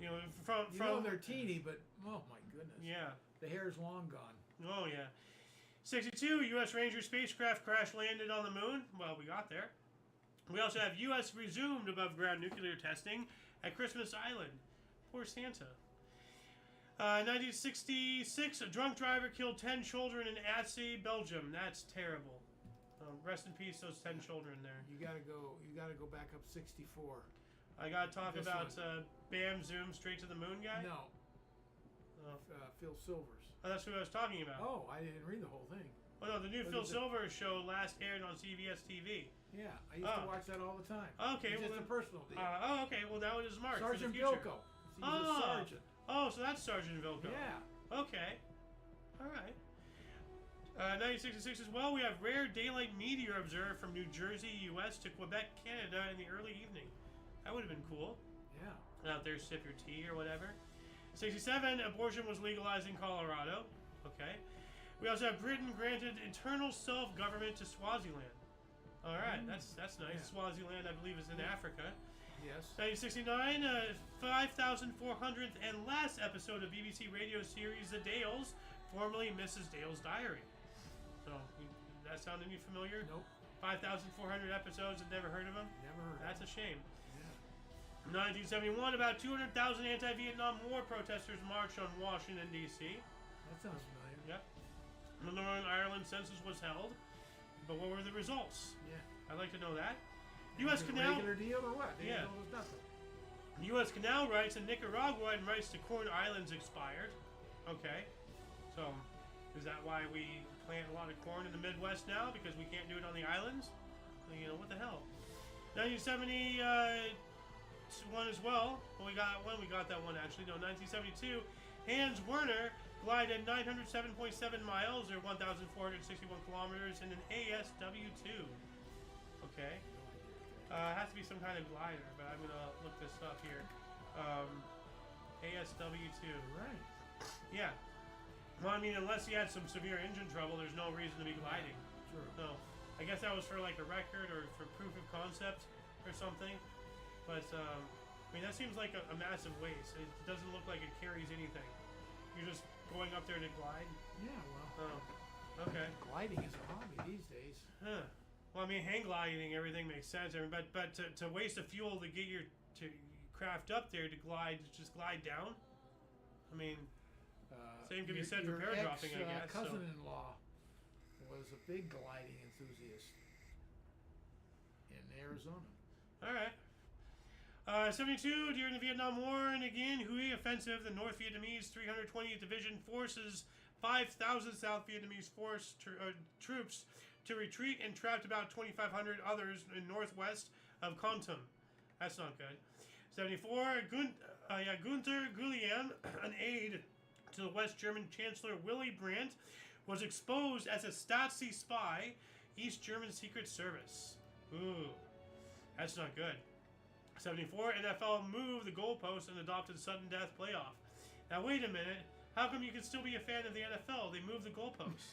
You know, from You know they're teeny, but oh my goodness. yeah. The hair's long gone. Oh yeah. 62 U.S. Ranger spacecraft crash landed on the moon. Well, we got there. We also have U.S. resumed above ground nuclear testing at Christmas Island. Poor Santa. 1966, a drunk driver killed 10 children in Atse, Belgium. That's terrible. Rest in peace, those 10 children there. You gotta go back up 64. I gotta talk This about Bam Zoom straight to the moon guy. No. Phil Silvers. Oh, that's who I was talking about. Oh, I didn't read the whole thing. Oh no, the new What Phil is it? Silvers show last aired on CBS TV. Yeah, I used to watch that all the time. Okay, It's well just a then- personal deal. Okay, well now it is marked Sergeant for the future. Bilko. He's a sergeant. Oh, so that's Sergeant Vilko. Yeah. Okay. All right. 1966 as well, we have rare daylight meteor observed from New Jersey, U.S. to Quebec, Canada in the early evening. That would have been cool. Yeah. Out there, sip your tea or whatever. 67, abortion was legalized in Colorado. Okay. We also have Britain granted internal self-government to Swaziland. All right, that's nice. Yeah. Swaziland, I believe, is in Africa. Yes. 1969, 5,400th and last episode of BBC radio series The Dales, formerly Mrs. Dale's Diary. So, that sound any familiar? Nope. 5,400 episodes and never heard of them? Never heard. That's a shame. Yeah. 1971, about 200,000 anti-Vietnam War protesters marched on Washington, D.C. That sounds familiar. Yep. The Northern Ireland census was held. But what were the results? Yeah. I'd like to know that. U.S. Is it a Canal... regular deal or what? They Yeah. told us nothing. U.S. canal rights in Nicaragua and rights to Corn Islands expired. Okay. So, is that why we plant a lot of corn in the Midwest now? Because we can't do it on the islands? You know, what the hell? 1970 one as well. Well, we got that one actually. No, 1972. Hans Werner glided 907.7 miles or 1,461 kilometers in an ASW-2. Okay. Has to be some kind of glider, but I'm gonna look this up here. ASW-2. Right. Yeah. Well, I mean, unless he had some severe engine trouble, there's no reason to be gliding. True. No. I guess that was for like a record or for proof of concept or something. But, I mean, that seems like a massive waste. It doesn't look like it carries anything. You're just going up there to glide? Yeah, well. Oh. Okay. Gliding is a hobby these days. Huh. Well, I mean, hang gliding, everything makes sense. I mean, but to waste the fuel to get your craft up there to glide, just glide down. I mean, same could be said for paratrooping, I guess. Cousin-in-law was a big gliding enthusiast in Arizona. All right. 72 during the Vietnam War, and again, Hue offensive. The North Vietnamese 320th Division forces 5,000 South Vietnamese troops to retreat and trapped about 2,500 others in northwest of Kon Tum. That's not good. 74, Gunther Guillaume, an aide to the West German Chancellor Willy Brandt, was exposed as a Stasi spy, East German Secret Service. Ooh, that's not good. 74, NFL moved the goalpost and adopted sudden death playoff. Now wait a minute. How come you can still be a fan of the NFL? They moved the goalposts.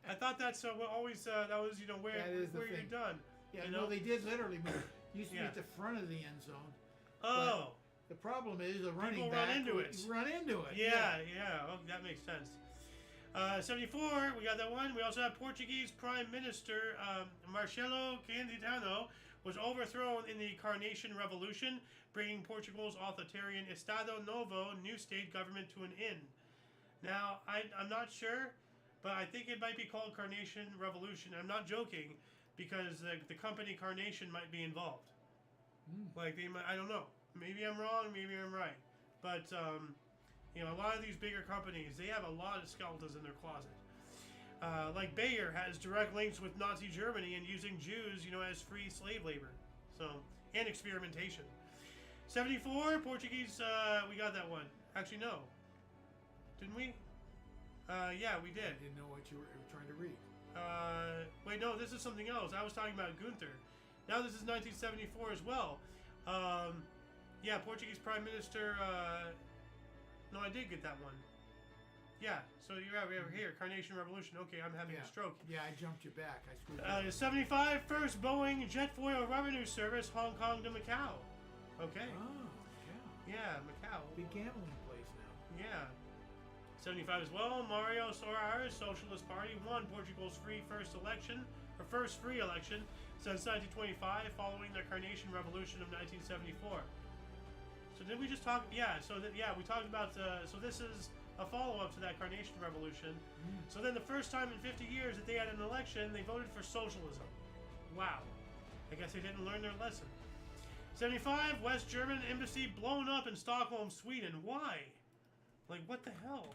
I thought that's always that was where you're done. Yeah, no, they did literally move. Used to be at the front of the end zone. Oh. The problem is the running People back run into it. Run into it. Yeah. Oh, that makes sense. 74, we got that one. We also have Portuguese Prime Minister Marcelo Candidano was overthrown in the Carnation Revolution, bringing Portugal's authoritarian Estado Novo new state government to an end. Now, I'm not sure, but I think it might be called Carnation Revolution. I'm not joking, because the company Carnation might be involved. Like, they might, I don't know. Maybe I'm wrong, maybe I'm right. But you know, a lot of these bigger companies, they have a lot of skeletons in their closet. Like Bayer has direct links with Nazi Germany and using Jews, you know, as free slave labor. So, and experimentation. 74, Portuguese, we got that one. Actually, no. Didn't we? Yeah, we did. I didn't know what you were trying to read. Wait, no, this is something else. I was talking about Gunther. Now this is 1974 as well. Yeah, Portuguese Prime Minister, no, I did get that one. Yeah, so you're over here, Carnation Revolution. Okay, I'm having a stroke. Yeah, I jumped you back. I screwed 75, first Boeing Jetfoil Revenue Service, Hong Kong to Macau. Okay. Oh, yeah, Macau. big gambling place now. Yeah. 75 as well, Mario Soares, Socialist Party, won Portugal's first free election since 1925, following the Carnation Revolution of 1974. So did we just talk? Yeah. So we talked about. So this is a follow-up to that Carnation Revolution. So then the first time in 50 years that they had an election, they voted for socialism. Wow. I guess they didn't learn their lesson. 75, West German embassy blown up in Stockholm, Sweden. Why? Like, what the hell?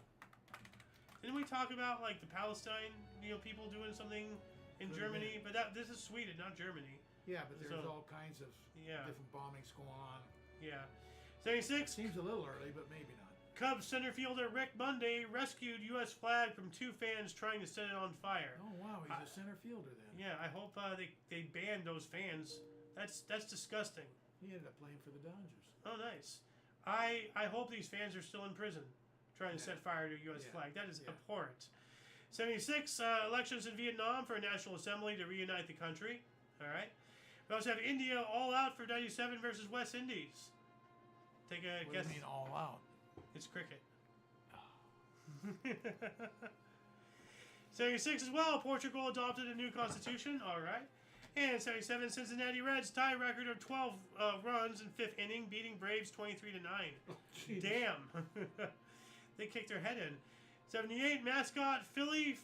Didn't we talk about, like, the Palestine, you know, people doing something in Germany? But this is Sweden, not Germany. Yeah, but there's all kinds of different bombings going on. Yeah. 76. Seems a little early, but maybe not. Cubs center fielder Rick Monday rescued U.S. flag from two fans trying to set it on fire. Oh, wow, he's a center fielder then. Yeah, I hope they banned those fans. That's disgusting. He ended up playing for the Dodgers. Oh, nice. I hope these fans are still in prison trying to set fire to a U.S. flag. That is abhorrent. 76, elections in Vietnam for a National Assembly to reunite the country. All right. We also have India all out for 97 versus West Indies. Take a guess. What do you mean all out? It's cricket. 76 as well, Portugal adopted a new constitution. All right. And 77, Cincinnati Reds tie record of 12 runs in fifth inning, beating Braves 23-9. Oh, damn. They kicked their head in. 78, mascot Philly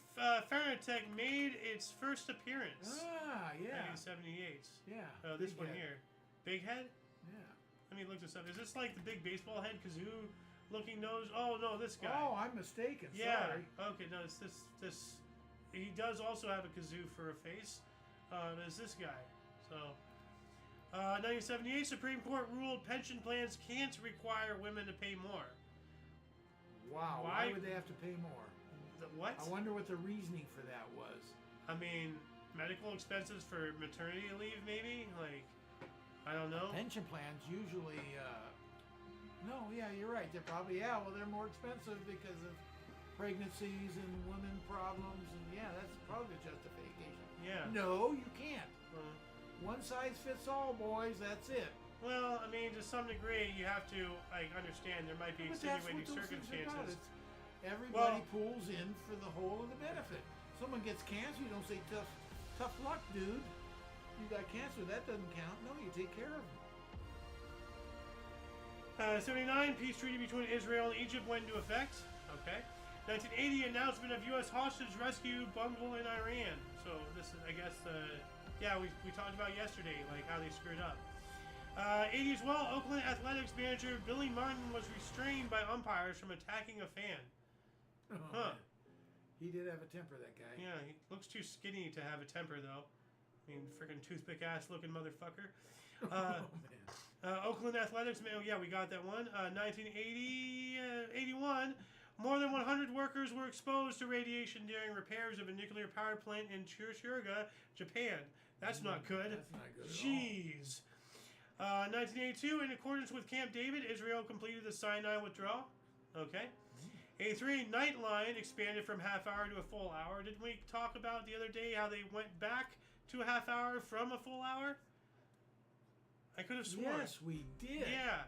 Fanatic made its first appearance. Ah, yeah. 1978. Yeah. This one here. Big head? Yeah. Let me look this up. Is this like the big baseball head kazoo looking nose? Oh, no, this guy. Oh, I'm mistaken. Yeah. Sorry. Okay, no, it's this. He does also have a kazoo for a face. There's this guy. So, 1978, Supreme Court ruled pension plans can't require women to pay more. Wow. Why would they have to pay more? What? I wonder what the reasoning for that was. I mean, medical expenses for maternity leave, maybe? Like, I don't know. Pension plans usually, no, yeah, you're right. They're probably, well, they're more expensive because of pregnancies and women problems, and that's probably the justification. Yeah. No, you can't. One size fits all, boys. That's it. Well, I mean, to some degree, you have to understand there might be extenuating circumstances. Everybody pulls in for the whole of the benefit. Someone gets cancer, you don't say tough luck, dude. You got cancer, that doesn't count. No, you take care of them. 79, peace treaty between Israel and Egypt went into effect. Okay. 1980, announcement of U.S. hostage rescue bungle in Iran. So this is, I guess, we talked about yesterday, like how they screwed up. 80 as well, Oakland Athletics manager Billy Martin was restrained by umpires from attacking a fan. Man. He did have a temper, that guy. Yeah, he looks too skinny to have a temper, though. I mean, freaking toothpick ass looking motherfucker. Oakland Athletics, we got that one. 1981, more than 100 workers were exposed to radiation during repairs of a nuclear power plant in Tsuruga, Japan. That's not good. That's not good at all. Jeez. 1982, in accordance with Camp David, Israel completed the Sinai withdrawal. Okay. 83, Nightline expanded from half hour to a full hour. Didn't we talk about the other day how they went back to a half hour from a full hour? I could have sworn. Yes, we did. Yeah.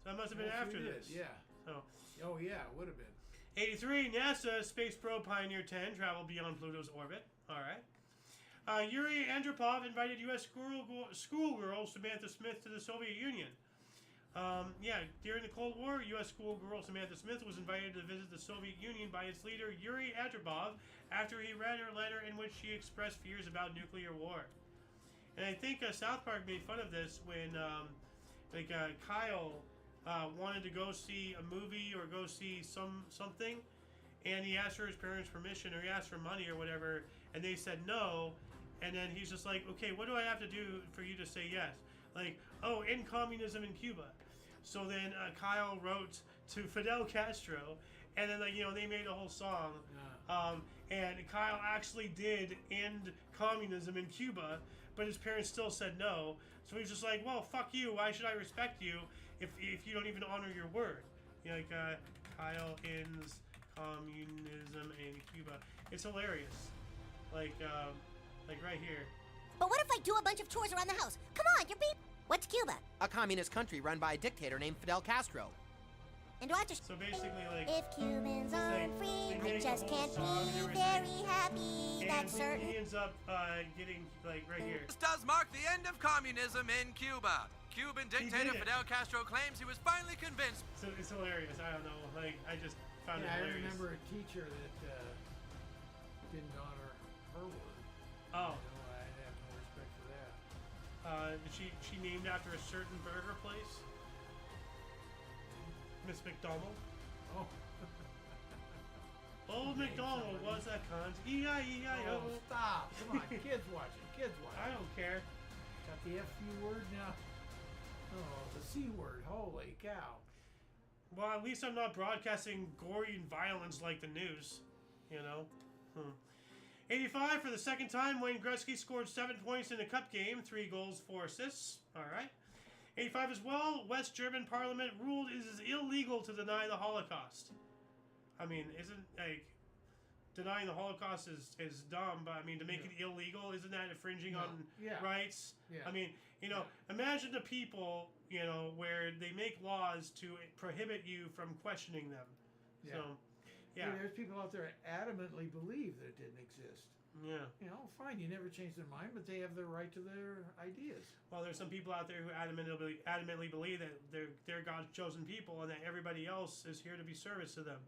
So that must have been after this. Yeah. So. Oh, yeah, it would have been. 83, NASA Space Probe Pioneer 10 traveled beyond Pluto's orbit. All right. Yuri Andropov invited U.S. schoolgirl Samantha Smith to the Soviet Union. During the Cold War, U.S. schoolgirl Samantha Smith was invited to visit the Soviet Union by its leader Yuri Andropov after he read her letter in which she expressed fears about nuclear war. And I think South Park made fun of this when, Kyle wanted to go see a movie or go see something, and he asked for his parents' permission, or he asked for money or whatever, and they said no, and then he's just like, okay, what do I have to do for you to say yes? Like, oh, end communism in Cuba. So then Kyle wrote to Fidel Castro, and then they made a whole song. And Kyle actually did end communism in Cuba, but his parents still said no. So he's just like, well, fuck you. Why should I respect you if you don't even honor your word? Kyle ends communism in Cuba. It's hilarious. Like right here. But what if I do a bunch of chores around the house? Come on, you're beat. What's Cuba? A communist country run by a dictator named Fidel Castro. And do I have to... So basically, like... If Cubans aren't free, I just can't be very happy, that's certain. He ends up getting, like, right here. This does mark the end of communism in Cuba. Cuban dictator Fidel Castro claims he was finally convinced. So it's hilarious. I don't know. Like, I just found it hilarious. I remember a teacher that didn't honor her word. Oh. I have no respect for that. She named after a certain burger place? Miss McDonald? Oh. Old McDonald was a cunt. E-I-E-I-O. Oh, stop. Come on, kids watching. I don't care. Got the F-U word now? Oh, the C word. Holy cow. Well, at least I'm not broadcasting gory violence like the news. 85 for the second time. Wayne Gretzky scored 7 points in a cup game. 3 goals, 4 assists. All right. 85 as well. West German Parliament ruled it is illegal to deny the Holocaust. I mean, isn't like denying the Holocaust is dumb, but I mean to make it illegal, isn't that infringing on rights? Yeah. I mean, imagine the people, where they make laws to prohibit you from questioning them. Yeah. So, yeah. There's people out there that adamantly believe that it didn't exist. Yeah. Fine, you never change their mind, but they have the right to their ideas. Well, there's some people out there who adamantly believe that they're God's chosen people and that everybody else is here to be service to them.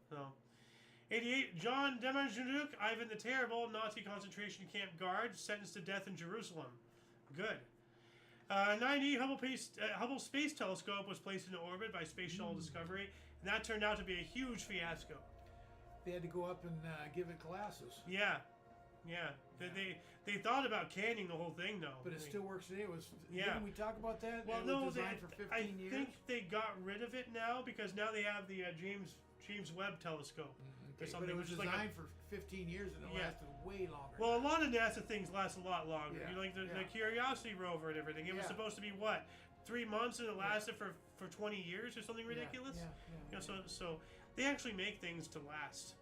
So, 88, John Demanjuk, Ivan the Terrible, Nazi concentration camp guard, sentenced to death in Jerusalem. Good. 90, Hubble Space Telescope was placed into orbit by Space Shuttle Discovery, and that turned out to be a huge fiasco. They had to go up and give it classes. Yeah. Yeah, they thought about canning the whole thing though. But it still works today. Didn't we talk about that? Well, it was designed for 15 years. I think they got rid of it now because now they have the James Webb Telescope. Okay, but it was designed for 15 years and it lasted way longer. Well, a lot of NASA things last a lot longer. Yeah. Like the Curiosity rover and everything. It was supposed to be what, 3 months, and it lasted for 20 years or something ridiculous. So they actually make things to last,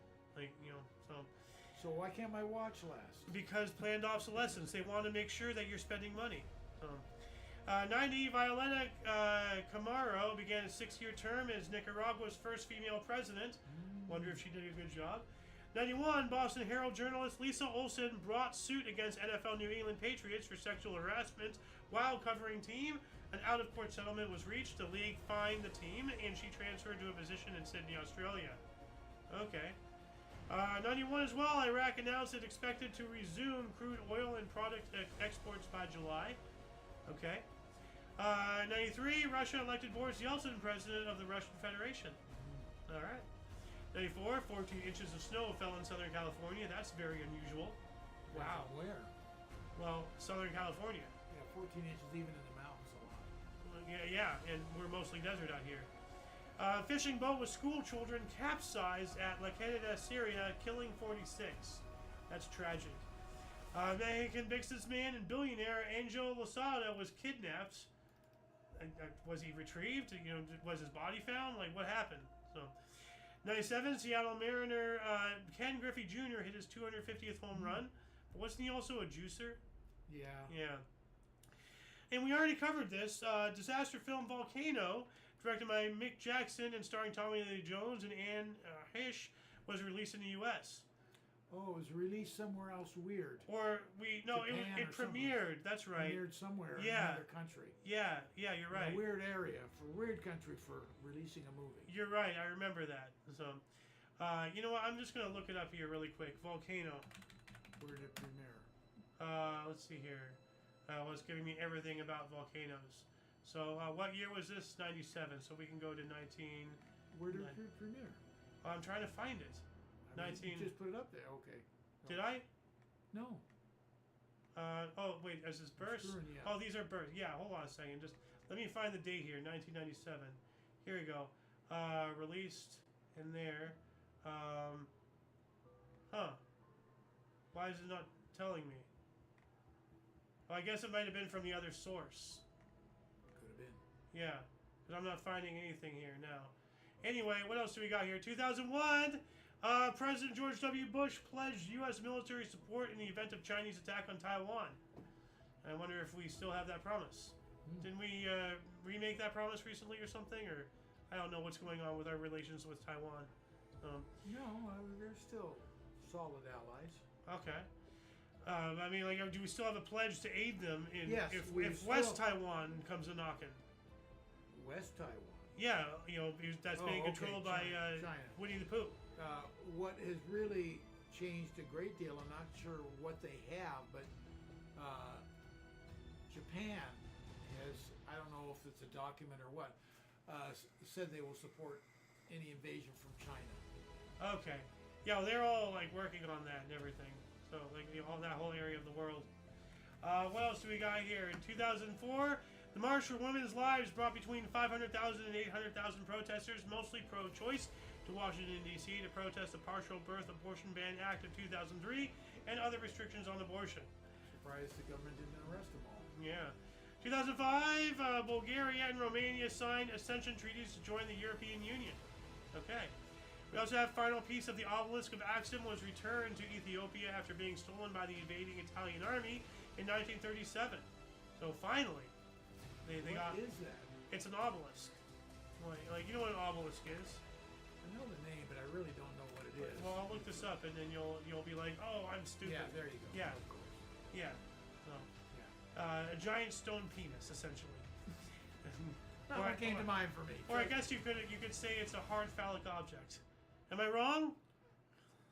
So why can't my watch last? Because planned obsolescence. They want to make sure that you're spending money. 90, Violeta Camaro began a 6-year term as Nicaragua's first female president. Wonder if she did a good job. 91, Boston Herald journalist Lisa Olson brought suit against NFL New England Patriots for sexual harassment while covering team. An out-of-court settlement was reached. The league fined the team, and she transferred to a position in Sydney, Australia. Okay. 91 as well, Iraq announced it expected to resume crude oil and product exports by July. Okay. 93, Russia elected Boris Yeltsin president of the Russian Federation. All right. 94, 14 inches of snow fell in Southern California. That's very unusual. Wow. Where? Well, Southern California. Yeah, 14 inches even in the mountains a lot. Yeah, and we're mostly desert out here. Fishing boat with school children capsized at La Canada, Syria, killing 46. That's tragic. Mexican businessman and billionaire Angel Lozada was kidnapped. Was he retrieved? Was his body found? Like, what happened? So, 97, Seattle Mariner Ken Griffey Jr. hit his 250th home run. But wasn't he also a juicer? Yeah. Yeah. And we already covered this. Disaster film Volcano, directed by Mick Jackson and starring Tommy Lee Jones and Anne Heche, was released in the U.S. Oh, it was released somewhere else weird. It premiered. That's right. Premiered somewhere in another country. Yeah, you're right. A weird area, weird country for releasing a movie. You're right. I remember that. So, you know what? I'm just going to look it up here really quick. Volcano. Where did it premiere? Let's see here. It's giving me everything about volcanoes. So what year was this? 97. So we can go to 19. Where did it premiere? I'm trying to find it. I mean, 19. You just put it up there. Okay. No. Did I? No. Oh wait, is this births? Yeah. Oh, these are births. Yeah, hold on a second. Just let me find the date here. 1997. Here we go. Released in there. Why is it not telling me? Well, I guess it might have been from the other source. Could have been. Yeah, because I'm not finding anything here now. Anyway, what else do we got here? 2001, President George W. Bush pledged U.S. military support in the event of Chinese attack on Taiwan. I wonder if we still have that promise. Didn't we remake that promise recently or something? Or I don't know what's going on with our relations with Taiwan. No, we're still solid allies. Okay. I mean, like, do we still have a pledge to aid them in Yes, if West Taiwan comes a knocking? West Taiwan. Yeah, you know, that's being controlled by China. Winnie the Pooh. What has really changed a great deal, I'm not sure what they have, but Japan has, I don't know if it's a document or what, said they will support any invasion from China. Okay. Yeah, well, they're all like working on that and everything. So like all that whole area of the world. What else do we got here? In 2004, the March for Women's Lives brought between 500,000 and 800,000 protesters, mostly pro-choice, to Washington, D.C. to protest the Partial Birth Abortion Ban Act of 2003 and other restrictions on abortion. Surprised the government didn't arrest them all. Yeah. 2005, Bulgaria and Romania signed accession treaties to join the European Union. Okay. We also have final piece of the obelisk of Axum was returned to Ethiopia after being stolen by the invading Italian army in 1937. So finally, they got. What is that? It's an obelisk. Like you know what an obelisk is? I know the name, but I really don't know what it is. Well, I'll look this up, and then you'll be like, oh, I'm stupid. Yeah, there you go. Yeah. Of course. Yeah. So, Yeah. a giant stone penis, essentially. Not what came to mind for me. Or I guess you could say it's a hard phallic object. Am I wrong?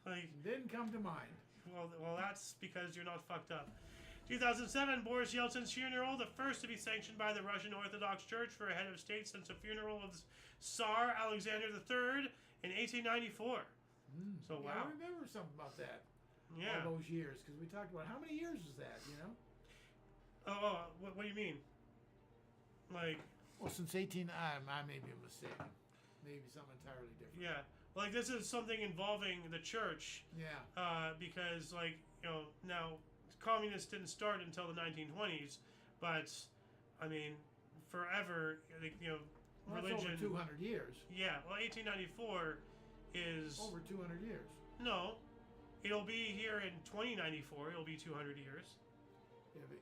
Like Didn't come to mind. well, that's because you're not fucked up. 2007, Boris Yeltsin's funeral, the first to be sanctioned by the Russian Orthodox Church for a head of state since the funeral of Tsar Alexander III in 1894. So Yeah, wow. I remember something about that. Yeah. All those years, because we talked about how many years is that, you know? What do you mean? Like, Well, since 18, I may be mistaken. Maybe something entirely different. yeah. Like this is something involving the church. Yeah. Because like, you know, now communists didn't start until the 1920s, but I mean, forever, you know, Well, religion. that's over 200 years. Yeah. Well, 1894 is Over 200 years. no. It'll be here in 2094. It'll be 200 years. Yeah, but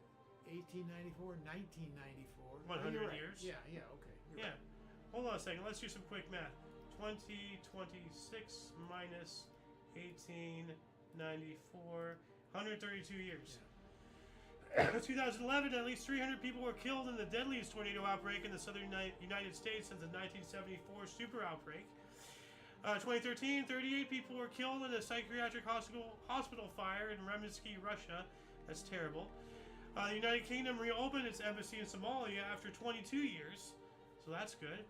1894, 1994. 100 you're right. years. Yeah, okay. You're Yeah. right. Hold on a second. Let's do some quick math. 2026 minus 1894, 132 years. 2011, at least 300 people were killed in the deadliest tornado outbreak in the southern United States since the 1974 super outbreak. 2013, 38 people were killed in a psychiatric hospital fire in Remensky, Russia. That's terrible. The United Kingdom reopened its embassy in Somalia after 22 years, so that's good.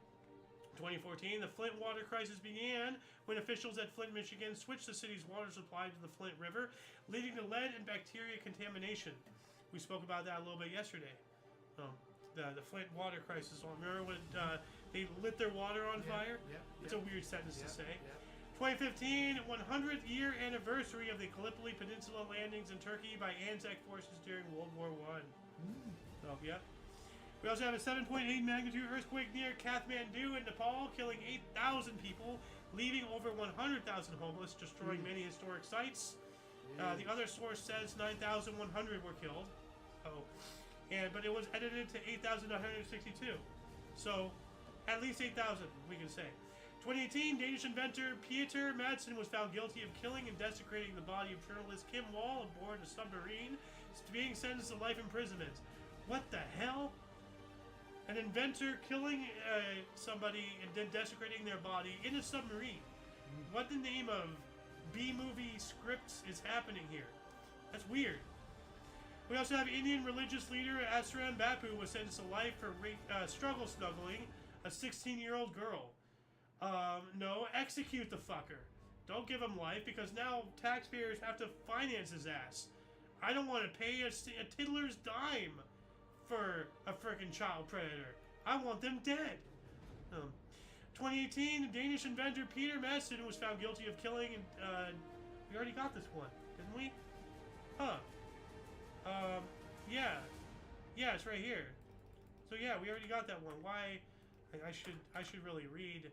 2014, the Flint water crisis began when officials at Flint, Michigan switched the city's water supply to the Flint River, leading to lead and bacteria contamination. We spoke about that a little bit yesterday. The Flint water crisis. Remember when they lit their water on fire? It's a weird sentence to say. 2015, 100th year anniversary of the Gallipoli Peninsula landings in Turkey by Anzac forces during World War I. So, yeah. We also have a 7.8 magnitude earthquake near Kathmandu in Nepal, killing 8,000 people, leaving over 100,000 homeless, destroying many historic sites. The other source says 9,100 were killed. But it was edited to 8,962. So, at least 8,000, we can say. 2018, Danish inventor Pieter Madsen was found guilty of killing and desecrating the body of journalist Kim Wall aboard a submarine, being sentenced to life imprisonment. What the hell? An inventor killing somebody and then desecrating their body in a submarine. What the name of B-movie scripts is happening here? That's weird. We also have Indian religious leader Asram Bapu was sentenced to life for struggle snuggling a 16-year-old girl. No, execute the fucker. Don't give him life because now taxpayers have to finance his ass. I don't want to pay a tiddler's dime for a frickin' child predator. I want them dead. 2018, Danish inventor Peter Madsen was found guilty of killing. We already got this one, didn't we? Huh. Yeah. Yeah, it's right here. So yeah, we already got that one. Why? I should really read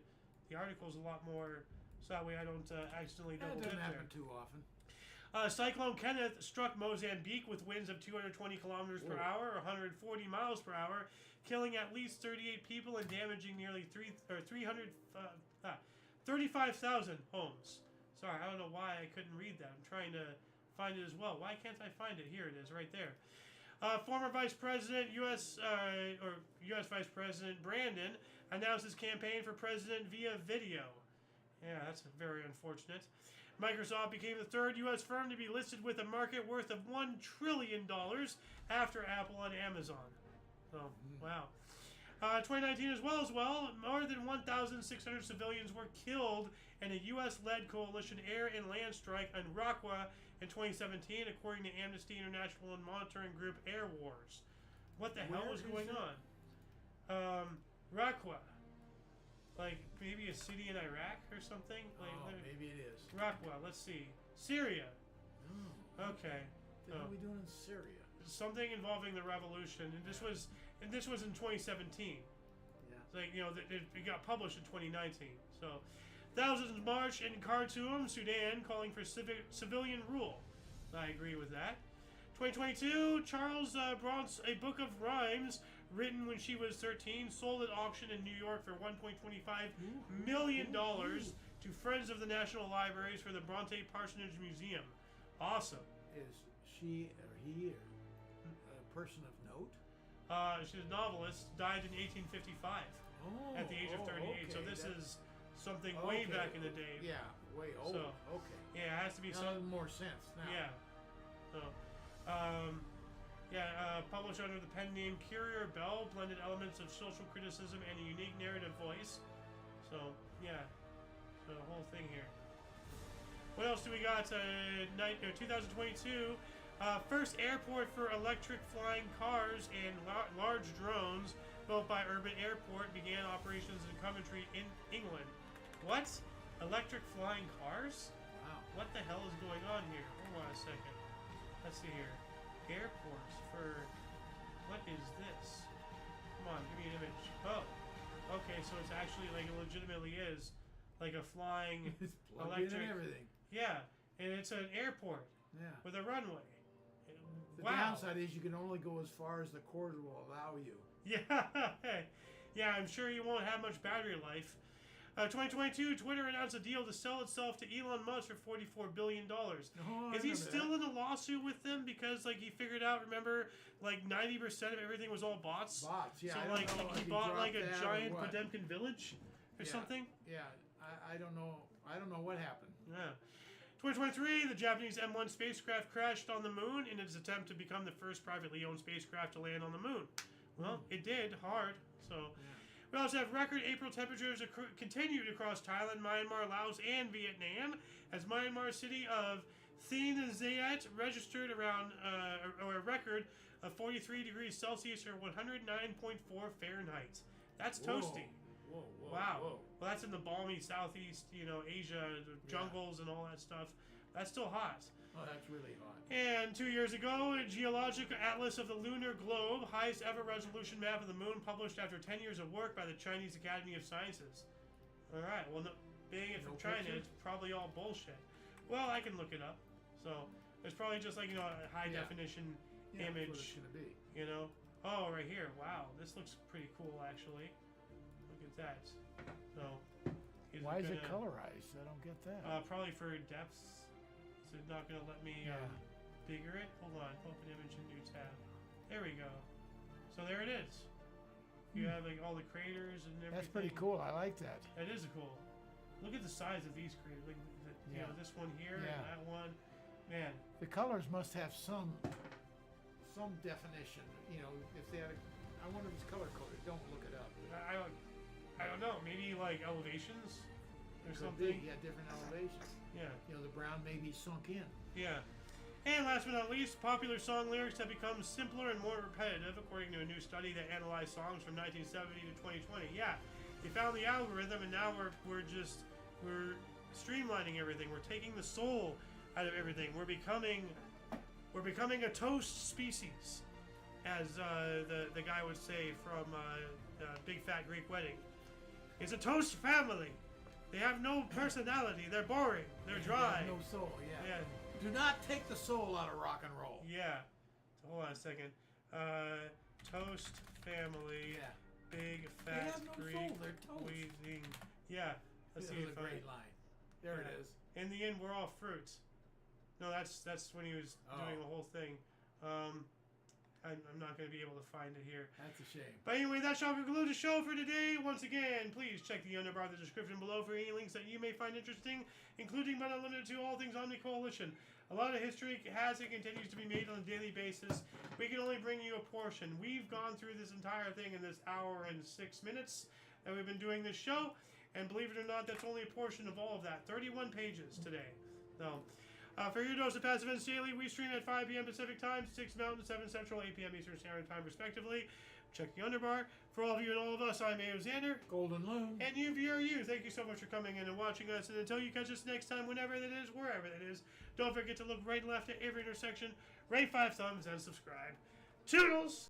the articles a lot more, so that way I don't accidentally double dip there. That doesn't happen too often. Cyclone Kenneth struck Mozambique with winds of 220 kilometers per hour, or 140 miles per hour, killing at least 38 people and damaging nearly 35,000 homes. Sorry, I don't know why I couldn't read that. I'm trying to find it as well. Why can't I find it? Here it is, right there. Former Vice President, U.S. Vice President Brandon announced his campaign for president via video. Yeah, that's very unfortunate. Microsoft became the third U.S. firm to be listed with a market worth of $1 trillion after Apple and Amazon. So, wow. 2019 as well, more than 1,600 civilians were killed in a U.S.-led coalition air and land strike on Raqqa in 2017, according to Amnesty International and monitoring group Air Wars. What the hell is going on? Raqqa. Like, maybe a city in Iraq or something? Like, maybe it is. Raqqa, let's see. Syria. Oh, okay. What are we doing in Syria? Something involving the revolution, and this was in 2017. Yeah. It's like, you know, it got published in 2019. So, thousands marched in Khartoum, Sudan, calling for civilian rule. I agree with that. 2022, Charles Bronx, a book of rhymes written when she was 13, sold at auction in New York for $1.25 million to Friends of the National Libraries for the Bronte Parsonage Museum. Awesome. Is she or he a person of note? She's a novelist, died in 1855 at the age of 38. Okay. So this is something way back in the day. Yeah, way old. So, okay. Yeah, it has to be some more sense now. Yeah. So, published under the pen name Currier Bell, blended elements of social criticism and a unique narrative voice. So, yeah, the whole thing here. What else do we got? 2022, first airport for electric flying cars and large drones built by Urban Airport began operations in Coventry in England. What? Electric flying cars? Wow. What the hell is going on here? Hold on a second. Let's see here. Airports for... What is this? Come on, give me an image. Oh. Okay, so it's actually like it legitimately is like a flying it's electric... and everything. Yeah, and it's an airport. Yeah. With a runway. The downside is you can only go as far as the corridor will allow you. Yeah. Yeah, I'm sure you won't have much battery life. 2022, Twitter announced a deal to sell itself to Elon Musk for $44 billion. Is he still in a lawsuit with them? Because, like, he figured out, remember, like, 90% of everything was all bots? Bots, yeah. So, I like, don't know he bought, like, a giant Potemkin village or something? Yeah, I don't know. I don't know what happened. Yeah. 2023, the Japanese M1 spacecraft crashed on the moon in its attempt to become the first privately owned spacecraft to land on the moon. Well, it did, hard, so... Yeah. We also have record April temperatures continued across Thailand, Myanmar, Laos, and Vietnam, as Myanmar's city of Thien Zayat registered around a record of 43 degrees Celsius or 109.4 Fahrenheit. That's toasty. Whoa, wow. Whoa. Well, that's in the balmy southeast, Asia, the jungles and all that stuff. That's still hot. Oh, that's really hot. And 2 years ago, a geologic atlas of the lunar globe, highest ever resolution map of the moon, published after 10 years of work by the Chinese Academy of Sciences. All right, well, being it from China, it's probably all bullshit. Well, I can look it up. So it's probably just like a high definition image. That's what it's gonna be. Oh, right here. Wow, this looks pretty cool, actually. Look at that. So. Why is it colorized? I don't get that. Probably for depths. Is it not going to let me bigger it? Hold on. Open image in new tab. There we go. So there it is. You have like all the craters and everything. That's pretty cool. I like that. That is cool. Look at the size of these craters. Like this one here and that one. Man. The colors must have some some definition. You know, if they had I wonder if it's color coded. Don't look it up. I don't know. Maybe like elevations or Could something. be, yeah, different elevations. Yeah. You know, the brown may be sunk in. Yeah. And last but not least, popular song lyrics have become simpler and more repetitive, according to a new study that analyzed songs from 1970 to 2020. Yeah, they found the algorithm, and now we're streamlining everything. We're taking the soul out of everything. We're becoming a toast species, as the guy would say from Big Fat Greek Wedding. It's a toast family. They have no personality. They're boring. They're dry. They have no soul. Yeah. Yeah. Do not take the soul out of rock and roll. Yeah. So hold on a second. Toast family. Yeah. Big They fat have no Greek soul. They're toast. wedding. Yeah. Let's see That was if a great line. There it is. In the end, we're all fruits. No, that's when he was doing the whole thing. I'm not going to be able to find it here. That's a shame. But anyway, that shall conclude the show for today. Once again, please check the underbar of the description below for any links that you may find interesting, including but not limited to all things Omni Coalition. A lot of history has and continues to be made on a daily basis. We can only bring you a portion. We've gone through this entire thing in this hour and 6 minutes that we've been doing this show, and believe it or not, that's only a portion of all of that. 31 pages today. So, for your dose of Passive Events Daily, we stream at 5 p.m. Pacific Time, 6 Mountain, 7 Central, 8 p.m. Eastern Standard Time, respectively. Check the underbar. For all of you and all of us, I'm Alexander. Golden Loon. And you, viewer, you. Thank you so much for coming in and watching us. And until you catch us next time, whenever that is, wherever that is, don't forget to look right and left at every intersection, rate 5 thumbs, and subscribe. Toodles!